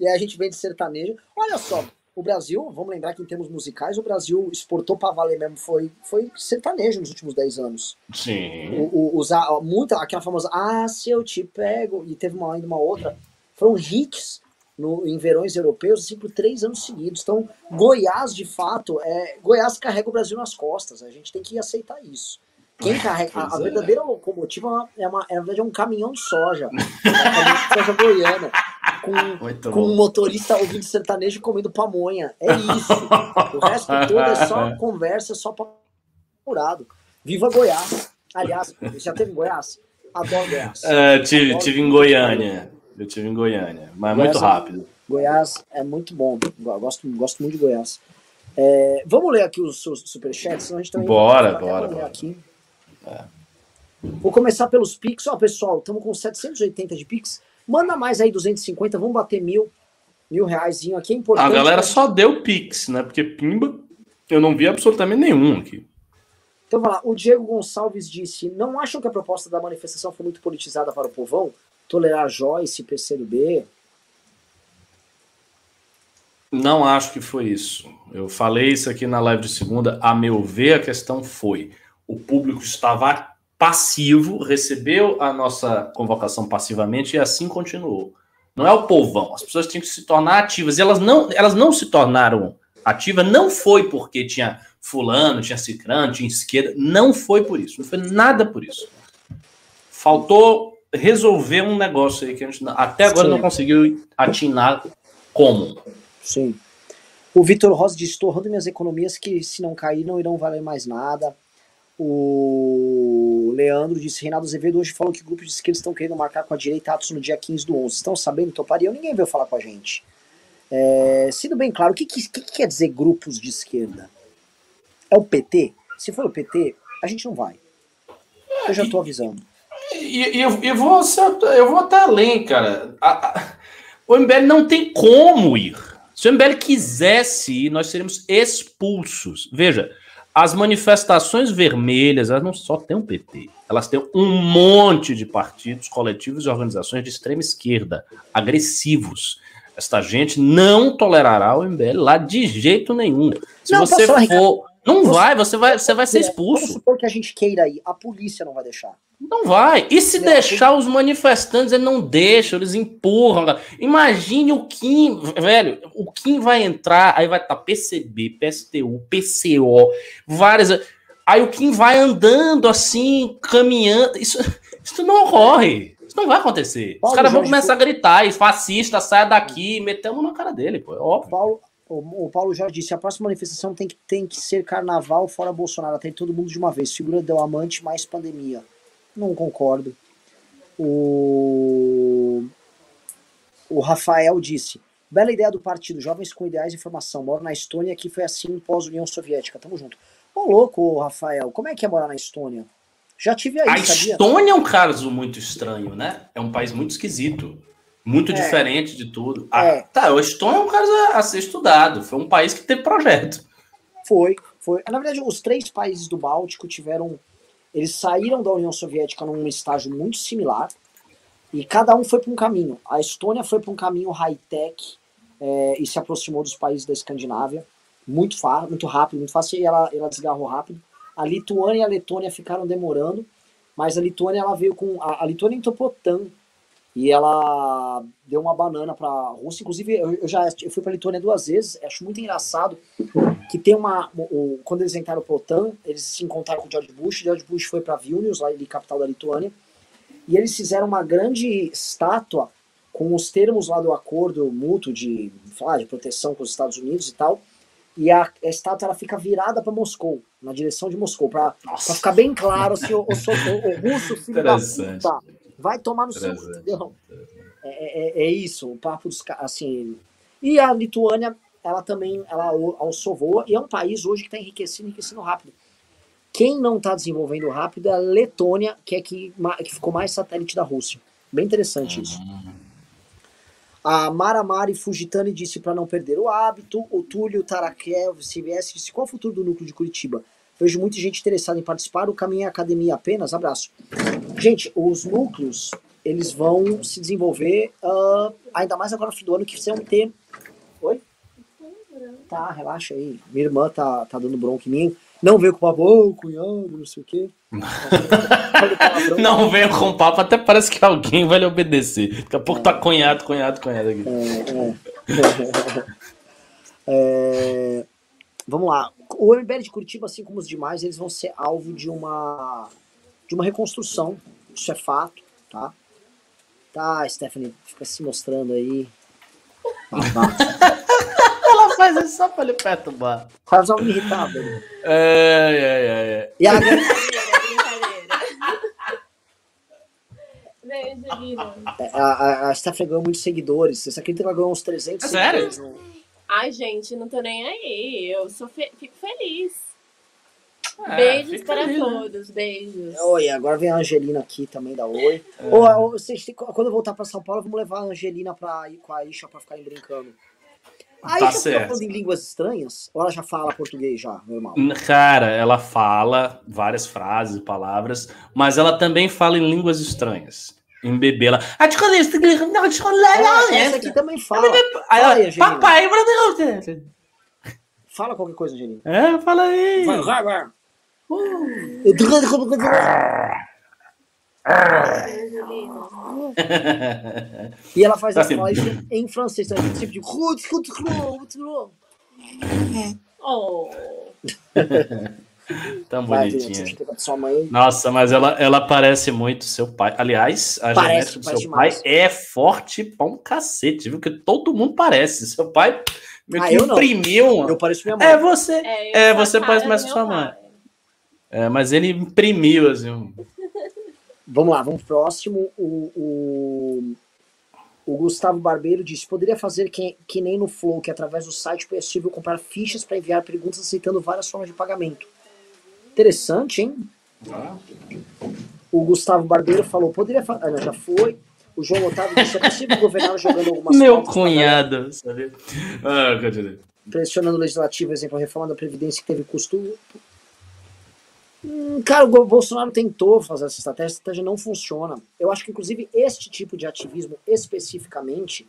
E aí a gente vem de sertanejo. Olha só, o Brasil, vamos lembrar que em termos musicais, o Brasil exportou pra valer mesmo, foi sertanejo nos últimos 10 anos. Sim. Aquela famosa, se eu te pego, e teve ainda uma outra, foram hits em verões europeus, assim, por 3 anos seguidos. Então, Goiás, de fato, Goiás carrega o Brasil nas costas, a gente tem que aceitar isso. Quem carrega, a verdadeira locomotiva na verdade, é um caminhão de soja. É um caminhão de soja goiana. Com um motorista ouvindo sertanejo comendo pamonha. É isso. O resto todo é só conversa, só papo furado. Viva Goiás. Aliás, você já teve em Goiás? Adoro Goiás. Tive em Goiânia. Eu tive em Goiânia, mas Goiás muito rápido. Goiás é muito bom. Gosto muito de Goiás. Vamos ler aqui os superchats, senão a gente também bora. Aqui. Vou começar pelos Pix. Pessoal, estamos com 780 de Pix. Manda mais aí 250, vamos bater R$ 1.000 aqui, é importante. A galera só deu Pix, né? Porque Pimba, eu não vi absolutamente nenhum aqui. Então vai lá, o Diego Gonçalves disse, não acham que a proposta da manifestação foi muito politizada para o povão? Tolerar Joyce, PCdoB? Não acho que foi isso. Eu falei isso aqui na live de segunda, a meu ver a questão foi, o público estava passivo, recebeu a nossa convocação passivamente e assim continuou. Não é o povão, as pessoas tinham que se tornar ativas. E elas não se tornaram ativas, não foi porque tinha fulano, tinha cicrano, tinha esquerda, não foi por isso, não foi nada por isso. Faltou resolver um negócio aí que a gente até agora não conseguiu atinar como. Sim. O Vitor Rosa diz, estou honrando minhas economias que se não cair não irão valer mais nada. O Leandro disse, Reinaldo Azevedo hoje falou que grupos de esquerda estão querendo marcar com a direita atos no dia 15/11. Estão sabendo, toparia? Ninguém veio falar com a gente. Sendo bem claro, o que quer dizer grupos de esquerda? É o PT? Se for o PT, a gente não vai. Eu já estou avisando. Eu vou até além, cara. O MBL não tem como ir. Se o MBL quisesse ir, nós seríamos expulsos. Veja, as manifestações vermelhas, elas não só têm o PT, elas têm um monte de partidos, coletivos e organizações de extrema esquerda, agressivos. Esta gente não tolerará o MBL lá de jeito nenhum. Se não, você for... Não vai, você vai ser expulso. Vamos supor que a gente queira ir, a polícia não vai deixar. Não vai. E se deixar os manifestantes, eles não deixam, eles empurram. Imagine o Kim, velho, o Kim vai entrar, aí vai estar PCB, PSTU, PCO, várias... Aí o Kim vai andando assim, caminhando. Isso não ocorre. Isso não vai acontecer. Os caras vão começar a gritar, e fascista, saia daqui, metemos na cara dele, pô, é óbvio. O Paulo Jorge disse, a próxima manifestação tem que ser carnaval fora Bolsonaro, até todo mundo de uma vez. Figura do amante mais pandemia. Não concordo. O Rafael disse, bela ideia do partido, jovens com ideais e formação. Moro na Estônia, que foi assim pós-União Soviética. Tamo junto. Ô louco, Rafael, como é que é morar na Estônia? Já tive aí, sabia? A Estônia é um caso muito estranho, né? É um país muito esquisito. Muito diferente de tudo. Tá, o Estônia é um caso a ser estudado. Foi um país que teve projeto. Foi. Na verdade, os 3 países do Báltico tiveram... Eles saíram da União Soviética num estágio muito similar e cada um foi para um caminho. A Estônia foi para um caminho high-tech e se aproximou dos países da Escandinávia muito rápido, muito fácil, e ela desgarrou rápido. A Lituânia e a Letônia ficaram demorando, mas a Lituânia ela veio com a Lituânia entrou pro OTAN e ela deu uma banana para a Rússia. Inclusive eu fui para a Lituânia 2 vezes. Acho muito engraçado que tem quando eles entraram pro OTAN, eles se encontraram com o George Bush. George Bush foi para Vilnius, lá capital da Lituânia, e eles fizeram uma grande estátua com os termos lá do acordo mútuo de proteção com os Estados Unidos e tal. E a estátua ela fica virada para Moscou, na direção de Moscou, para ficar bem claro assim, o russo, filho da puta, vai tomar no seu... Entendeu? É isso, o papo dos caras, assim... E a Lituânia, ela também, ela alçou voa, e é um país hoje que está enriquecendo rápido. Quem não está desenvolvendo rápido é a Letônia, que ficou mais satélite da Rússia. Bem interessante isso. A Mara Mari Fujitani disse para não perder o hábito. O Túlio Tarakev, CBS, disse: qual o futuro do núcleo de Curitiba? Vejo muita gente interessada em participar. O caminho é a academia apenas. Abraço. Gente, os núcleos, eles vão se desenvolver, ainda mais agora no fim do ano, que vão ter... Oi? Tá, relaxa aí. Minha irmã tá dando bronca em mim. Não veio com o papo, cunhado, não sei o quê. Não veio com o papo, até parece que alguém vai lhe obedecer. Daqui a pouco tá cunhado aqui. Vamos lá. O MBL de Curitiba, assim como os demais, eles vão ser alvo de uma reconstrução. Isso é fato, tá? Tá, Stephanie, fica se mostrando aí. Ela faz isso só pra lhe perturbar. Faz algo me irritar, velho. E a A Stephanie ganhou muitos seguidores. Você acredita que ela ganhou uns 300 seguidores? Sério? Ai, gente, não tô nem aí. Eu fico feliz. Beijos para todos. Beijos. Oi, agora vem a Angelina aqui também, da Oi. Quando eu voltar pra São Paulo, vamos levar a Angelina pra ir com a Isha pra ficarem brincando. A Isha tá falando em línguas estranhas? Ou ela já fala português já, normal? Cara, ela fala várias frases e palavras, mas ela também fala em línguas estranhas. Em bebê, ela... essa aqui também fala. Fala aí, Angelina. Papai, fala qualquer coisa, Angelina. Fala aí. Vai. E ela faz assim, isso em francês, então a gente sempre diz Oh. Tão bonitinha. Nossa, mas ela parece muito seu pai. Aliás, a genética do seu demais. Pai é forte pra um cacete, viu? Que todo mundo parece. Seu pai meio que imprimiu. Eu pareço minha mãe. Você parece mais sua mãe. Mas ele imprimiu, assim. Vamos lá, vamos pro próximo. O Gustavo Barbeiro disse: poderia fazer que nem no Flow, que através do site é possível comprar fichas para enviar perguntas aceitando várias formas de pagamento. Interessante, hein? O Gustavo Barbeiro falou: poderia fazer. Já foi. O João Otávio disse: é possível governar jogando algumas meu cunhado, sabe? Pressionando o legislativo, exemplo, a reforma da Previdência que teve custo. Cara, o Bolsonaro tentou fazer essa estratégia, a estratégia não funciona. Eu acho que, inclusive, este tipo de ativismo, especificamente,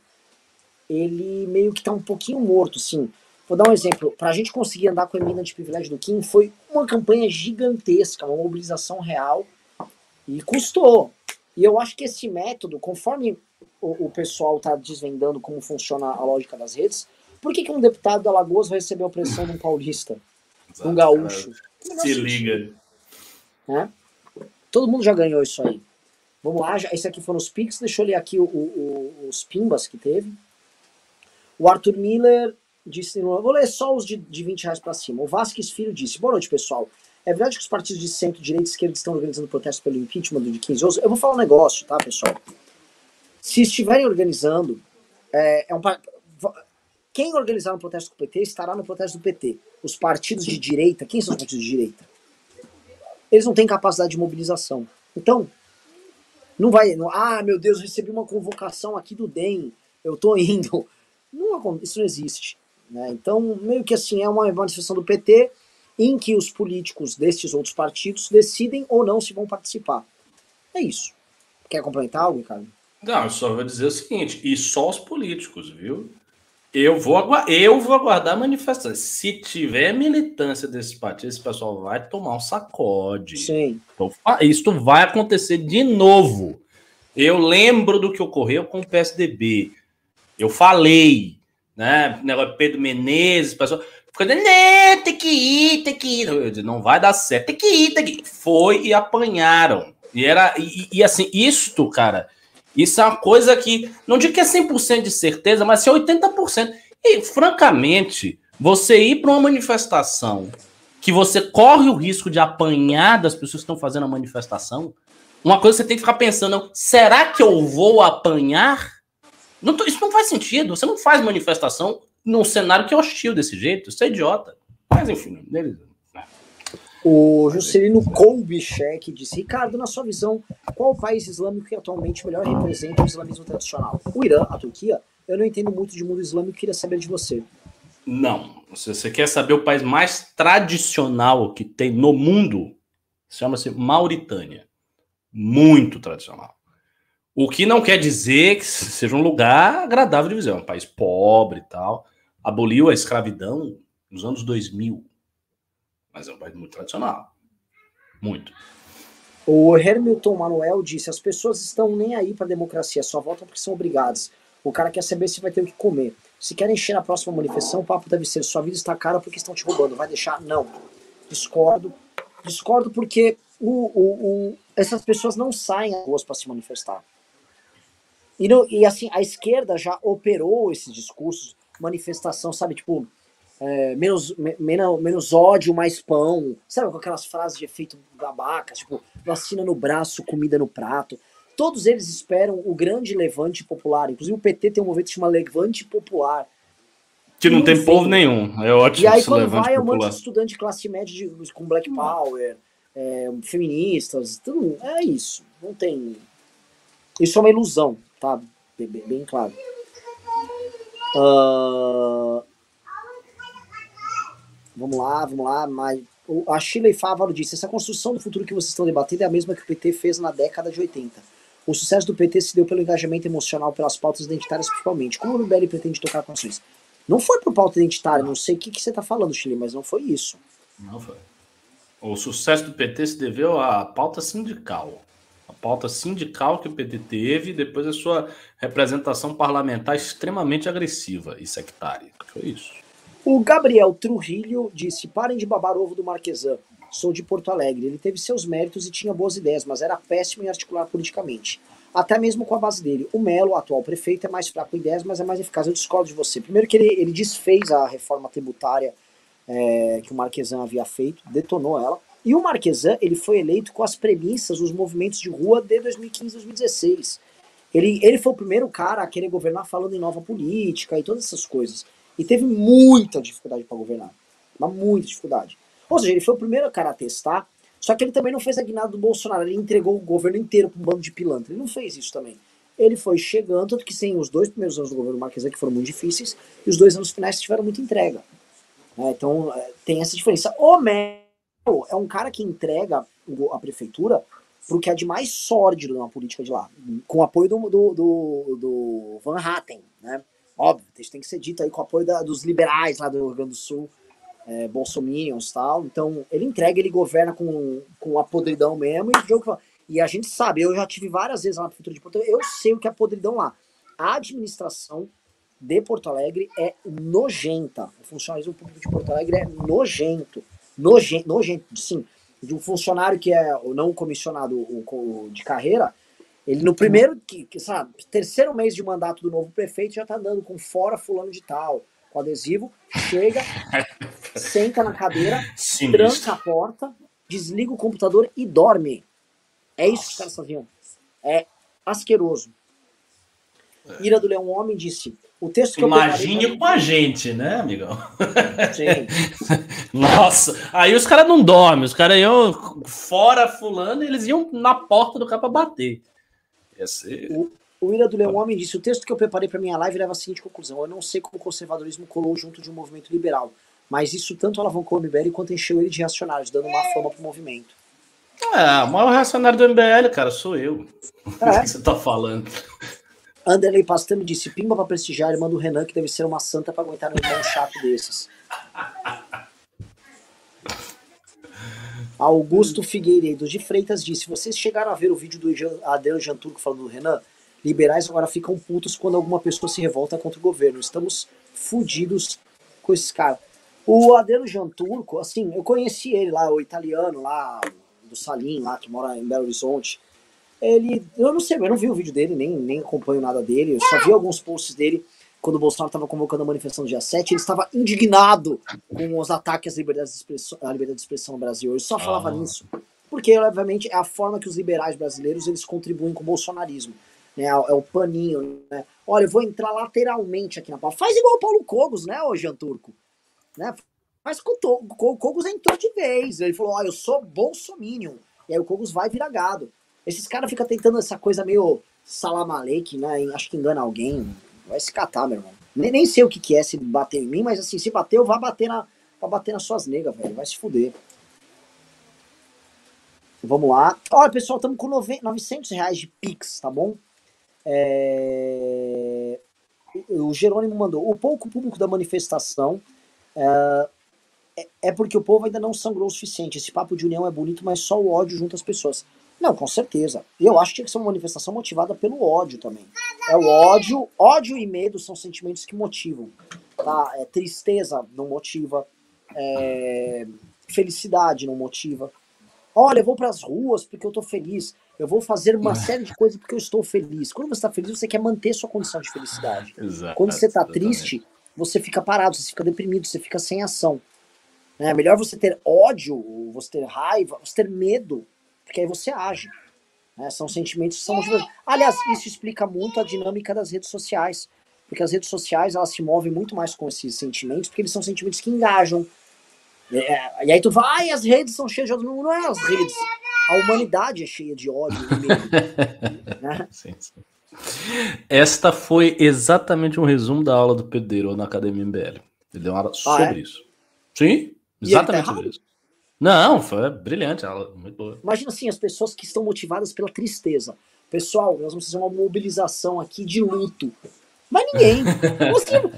ele meio que tá um pouquinho morto, sim. Vou dar um exemplo. Pra gente conseguir andar com a emenda de privilégio do Kim, foi uma campanha gigantesca, uma mobilização real, e custou. E eu acho que esse método, conforme o pessoal tá desvendando como funciona a lógica das redes, por que um deputado da Alagoas vai receber a opressão de um paulista, de um gaúcho? Se liga. Todo mundo já ganhou isso aí. Vamos lá, esse aqui foram os Pix. Deixa eu ler aqui os Pimbas que teve. O Arthur Miller disse: vou ler só os de R$20 para cima. O Vasquez Filho disse: boa noite, pessoal. É verdade que os partidos de centro, direita e esquerda estão organizando protestos pelo impeachment de 15 anos? Eu vou falar um negócio, tá, pessoal? Se estiverem organizando, quem organizar um protesto com o PT estará no protesto do PT. Os partidos de direita, quem são os partidos de direita? Eles não têm capacidade de mobilização. Então, não vai... meu Deus, recebi uma convocação aqui do DEM, eu tô indo. Isso não existe. Né? Então, meio que assim, é uma manifestação do PT em que os políticos destes outros partidos decidem ou não se vão participar. É isso. Quer complementar algo, Ricardo? Não, eu só vou dizer o seguinte, e só os políticos, viu? Eu vou aguardar a manifestação. Se tiver militância desse partido, esse pessoal vai tomar um sacode. Sim. Então, isso vai acontecer de novo. Eu lembro do que ocorreu com o PSDB. Eu falei, né? Negócio de Pedro Menezes, pessoal fica dizendo, tem que ir. Eu disse, não vai dar certo, tem que ir. Foi e apanharam. E assim, isto, cara, isso é uma coisa que, não digo que é 100% de certeza, mas é 80%. E, francamente, você ir para uma manifestação que você corre o risco de apanhar das pessoas que estão fazendo a manifestação, uma coisa que você tem que ficar pensando, será que eu vou apanhar? Isso não faz sentido. Você não faz manifestação num cenário que é hostil desse jeito. Isso é idiota. Mas, enfim, beleza. O Juscelino Kubitschek disse, Ricardo, na sua visão, qual o país islâmico que atualmente melhor representa o islamismo tradicional? O Irã, a Turquia? Eu não entendo muito de mundo islâmico e queria saber de você. Não. Se você quer saber o país mais tradicional que tem no mundo, chama-se Mauritânia. Muito tradicional. O que não quer dizer que seja um lugar agradável de visão. É um país pobre e tal. Aboliu a escravidão nos anos 2000. Mas é um país muito tradicional. Muito. O Hamilton Manuel disse, as pessoas estão nem aí para a democracia, só votam porque são obrigadas. O cara quer saber se vai ter o que comer. Se querem encher na próxima manifestação, o papo deve ser, sua vida está cara porque estão te roubando. Vai deixar? Não. Discordo. Discordo porque essas pessoas não saem às ruas para se manifestar. E assim, a esquerda já operou esses discursos, manifestação, sabe, tipo, menos ódio, mais pão, sabe, com aquelas frases de efeito babaca, tipo, vacina no braço, comida no prato. Todos eles esperam o grande levante popular. Inclusive o PT tem um movimento que chama Levante Popular. Que não tem povo nenhum. É ótimo. E aí quando vai é um monte de estudante de classe média com Black Power, feministas, tudo. É isso. Não tem... Isso é uma ilusão, tá? Bem claro. Vamos lá. Mas a Shirley Fávaro disse, essa construção do futuro que vocês estão debatendo é a mesma que o PT fez na década de 80. O sucesso do PT se deu pelo engajamento emocional pelas pautas identitárias principalmente. Como o MBL pretende tocar com ações? Não foi por pauta identitária, não sei o que você está falando, Shirley, mas não foi isso. Não foi. O sucesso do PT se deveu à pauta sindical. A pauta sindical que o PT teve, depois a sua representação parlamentar extremamente agressiva e sectária. Foi isso. O Gabriel Trujillo disse, parem de babar o ovo do Marquesan. Sou de Porto Alegre. Ele teve seus méritos e tinha boas ideias, mas era péssimo em articular politicamente. Até mesmo com a base dele. O Melo, atual prefeito, é mais fraco em ideias, mas é mais eficaz. Eu discordo de você. Primeiro que ele desfez a reforma tributária que o Marquesan havia feito, detonou ela. E o Marquesan, ele foi eleito com as premissas dos movimentos de rua de 2015 e 2016. Ele foi o primeiro cara a querer governar falando em nova política e todas essas coisas. E teve muita dificuldade para governar. Mas muita dificuldade. Ou seja, ele foi o primeiro cara a testar, só que ele também não fez a guinada do Bolsonaro. Ele entregou o governo inteiro para um bando de pilantra. Ele não fez isso também. Ele foi chegando, tanto que sim, os 2 primeiros anos do governo Marquesan que foram muito difíceis, e os 2 anos finais tiveram muita entrega. Então, tem essa diferença. O Melo é um cara que entrega a prefeitura pro que é de mais sórdido na política de lá, com o apoio do Van Hatten, né? Óbvio, isso tem que ser dito aí com o apoio dos liberais lá do Rio Grande do Sul, bolsominions e tal. Então, ele entrega, ele governa com a podridão mesmo, e a gente sabe, eu já tive várias vezes lá na prefeitura de Porto Alegre, eu sei o que é podridão lá. A administração de Porto Alegre é nojenta. O funcionalismo público de Porto Alegre é nojento, sim. De um funcionário que é não comissionado de carreira, ele no primeiro, sabe, terceiro mês de mandato do novo prefeito já tá andando com fora fulano de tal, com adesivo, chega, senta na cadeira, tranca a porta, desliga o computador e dorme. É isso que os caras faziam. É asqueroso. Ira do Leão Homem disse, o texto que imagine com a gente, né, amigão? Sim. Nossa, aí os caras não dormem, os caras iam fora fulano e eles iam na porta do cara pra bater. Ia ser... O Ira do Leão Homem disse, o texto que eu preparei para minha live leva a seguinte conclusão, eu não sei como o conservadorismo colou junto de um movimento liberal, mas isso tanto alavancou o MBL quanto encheu ele de reacionários, dando uma fama pro movimento. O maior reacionário do MBL, cara, sou eu. O que você tá falando? Anderley Pastano disse, pimba pra prestigiar, irmã do Renan, que deve ser uma santa pra aguentar um irmão chato desses. Augusto Figueiredo de Freitas disse, vocês chegaram a ver o vídeo do Adriano Janturco falando do Renan? Liberais agora ficam putos quando alguma pessoa se revolta contra o governo. Estamos fudidos com esses caras. O Adriano Janturco, assim, eu conheci ele lá, o italiano lá, do Salim, lá, que mora em Belo Horizonte. Eu não sei, eu não vi o vídeo dele, nem acompanho nada dele. Eu só vi alguns posts dele quando o Bolsonaro estava convocando a manifestação do dia 7. Ele estava indignado com os ataques à liberdade de expressão no Brasil. Ele só falava nisso. Porque, obviamente, é a forma que os liberais brasileiros eles contribuem com o bolsonarismo. Né? É o paninho, né? Olha, eu vou entrar lateralmente aqui na pauta. Faz igual o Paulo Cogos, né, ô Jean Turco? Né? Mas o Cogos entrou de vez. Ele falou, eu sou bolsominion. E aí o Cogos vai virar gado. Esses caras ficam tentando essa coisa meio salam aleikum, né? Acho que engana alguém. Vai se catar, meu irmão. Nem sei o que é se bater em mim, mas assim, se bater, vai bater nas suas negas, velho. Vai se fuder. Vamos lá. Olha, pessoal, estamos com R$900 de Pix, tá bom? O Jerônimo mandou. O pouco público da manifestação é porque o povo ainda não sangrou o suficiente. Esse papo de união é bonito, mas só o ódio junta as pessoas. Não, com certeza. E eu acho que tinha que ser uma manifestação motivada pelo ódio também. É o ódio e medo são sentimentos que motivam. Tá? Tristeza não motiva. Felicidade não motiva. Olha, eu vou pras ruas porque eu tô feliz. Eu vou fazer uma série de coisas porque eu estou feliz. Quando você tá feliz, você quer manter sua condição de felicidade. Exato, quando você tá triste, você fica parado, você fica deprimido, você fica sem ação. É melhor você ter ódio, você ter raiva, você ter medo, porque aí você age. Né? São sentimentos que são motivadores. Aliás, isso explica muito a dinâmica das redes sociais. Porque as redes sociais, elas se movem muito mais com esses sentimentos, porque eles são sentimentos que engajam. E aí tu vai, as redes são cheias de ódio. Não é as redes. A humanidade é cheia de ódio e medo. Né? Sim. Esta foi exatamente um resumo da aula do Pedro na Academia MBL. Ele deu uma aula sobre isso. Sim, exatamente sobre isso. Não, foi brilhante a aula, muito boa. Imagina assim, as pessoas que estão motivadas pela tristeza. Pessoal, nós vamos fazer uma mobilização aqui de luto. Mas ninguém.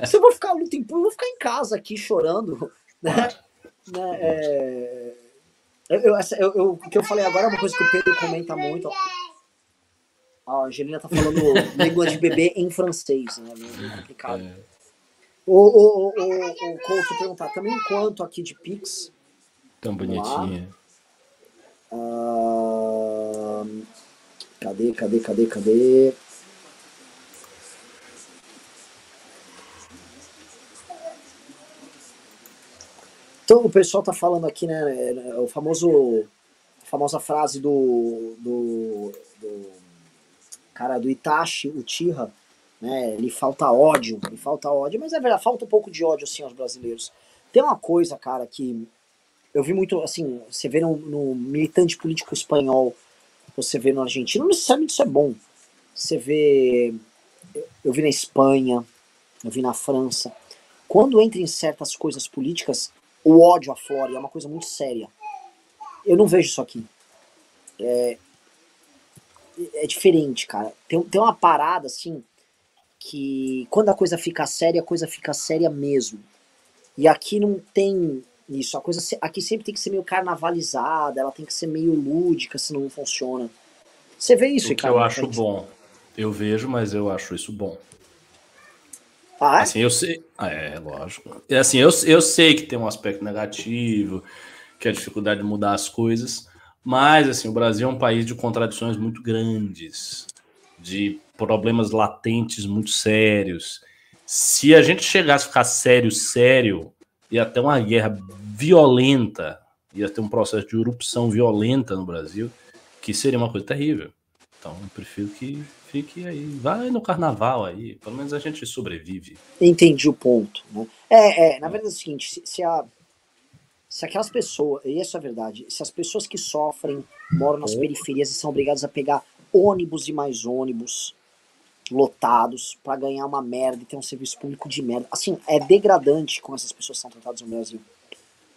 Se eu vou ficar luto em público, eu vou ficar em casa aqui chorando. Né? O que eu falei agora é uma coisa que o Pedro comenta muito. A Angelina tá falando língua de bebê em francês, né? Meio complicado. O Couto perguntar também quanto aqui de Pix. Tão bonitinha. Cadê? Então o pessoal tá falando aqui, né? A famosa frase do cara do Itachi Uchiha, né? Lhe falta ódio, mas é verdade, falta um pouco de ódio assim aos brasileiros. Tem uma coisa, cara, que eu vi muito, assim, você vê no militante político espanhol, você vê no argentino, não necessariamente isso é bom. Você vê, eu vi na Espanha, eu vi na França. Quando entra em certas coisas políticas, o ódio aflora, e é uma coisa muito séria. Eu não vejo isso aqui. É diferente, cara. Tem uma parada, assim, que quando a coisa fica séria mesmo. E aqui não tem isso. A coisa aqui sempre tem que ser meio carnavalizada, ela tem que ser meio lúdica, senão não funciona. Você vê isso, Ricardo? O que eu acho bom. Eu vejo, mas eu acho isso bom. Ah, é? Assim, eu sei. Lógico. Assim, eu sei que tem um aspecto negativo, que é a dificuldade de mudar as coisas, mas assim, o Brasil é um país de contradições muito grandes, de problemas latentes muito sérios. Se a gente chegasse a ficar sério, ia ter uma guerra violenta, ia ter um processo de erupção violenta no Brasil, que seria uma coisa terrível. Então, eu prefiro que fique aí. Vai no carnaval aí. Pelo menos a gente sobrevive. Entendi o ponto. Né? Na verdade é o seguinte, se aquelas pessoas, e isso é verdade, se as pessoas que sofrem moram nas periferias e são obrigadas a pegar ônibus e mais ônibus lotados pra ganhar uma merda e ter um serviço público de merda. Assim, é degradante como essas pessoas são tratadas no Brasil.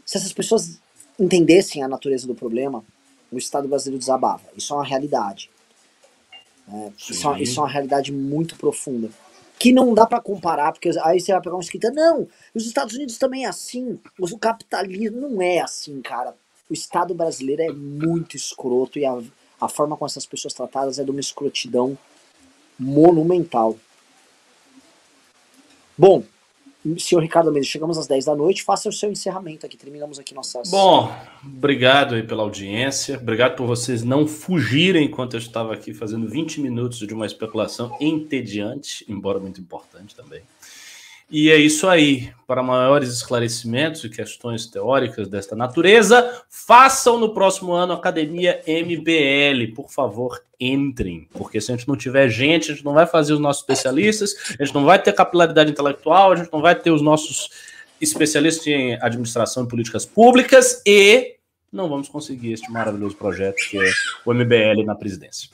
Se essas pessoas entendessem a natureza do problema, o Estado brasileiro desabava. Isso é uma realidade. Isso é uma realidade muito profunda. Que não dá para comparar, porque aí você vai pegar um escrita, não, os Estados Unidos também é assim, o capitalismo não é assim, cara. O Estado brasileiro é muito escroto e a forma como essas pessoas tratadas é de uma escrotidão monumental. Bom, senhor Ricardo Mendes, chegamos às 10 da noite, faça o seu encerramento aqui, terminamos aqui nossas... Bom, obrigado aí pela audiência, obrigado por vocês não fugirem enquanto eu estava aqui fazendo 20 minutos de uma especulação entediante, embora muito importante também. E é isso aí. Para maiores esclarecimentos e questões teóricas desta natureza, façam no próximo ano a Academia MBL. Por favor, entrem. Porque se a gente não tiver gente, a gente não vai fazer os nossos especialistas, a gente não vai ter capilaridade intelectual, a gente não vai ter os nossos especialistas em administração e políticas públicas e não vamos conseguir este maravilhoso projeto que é o MBL na presidência.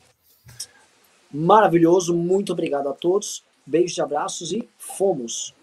Maravilhoso. Muito obrigado a todos. Beijos e abraços e fomos!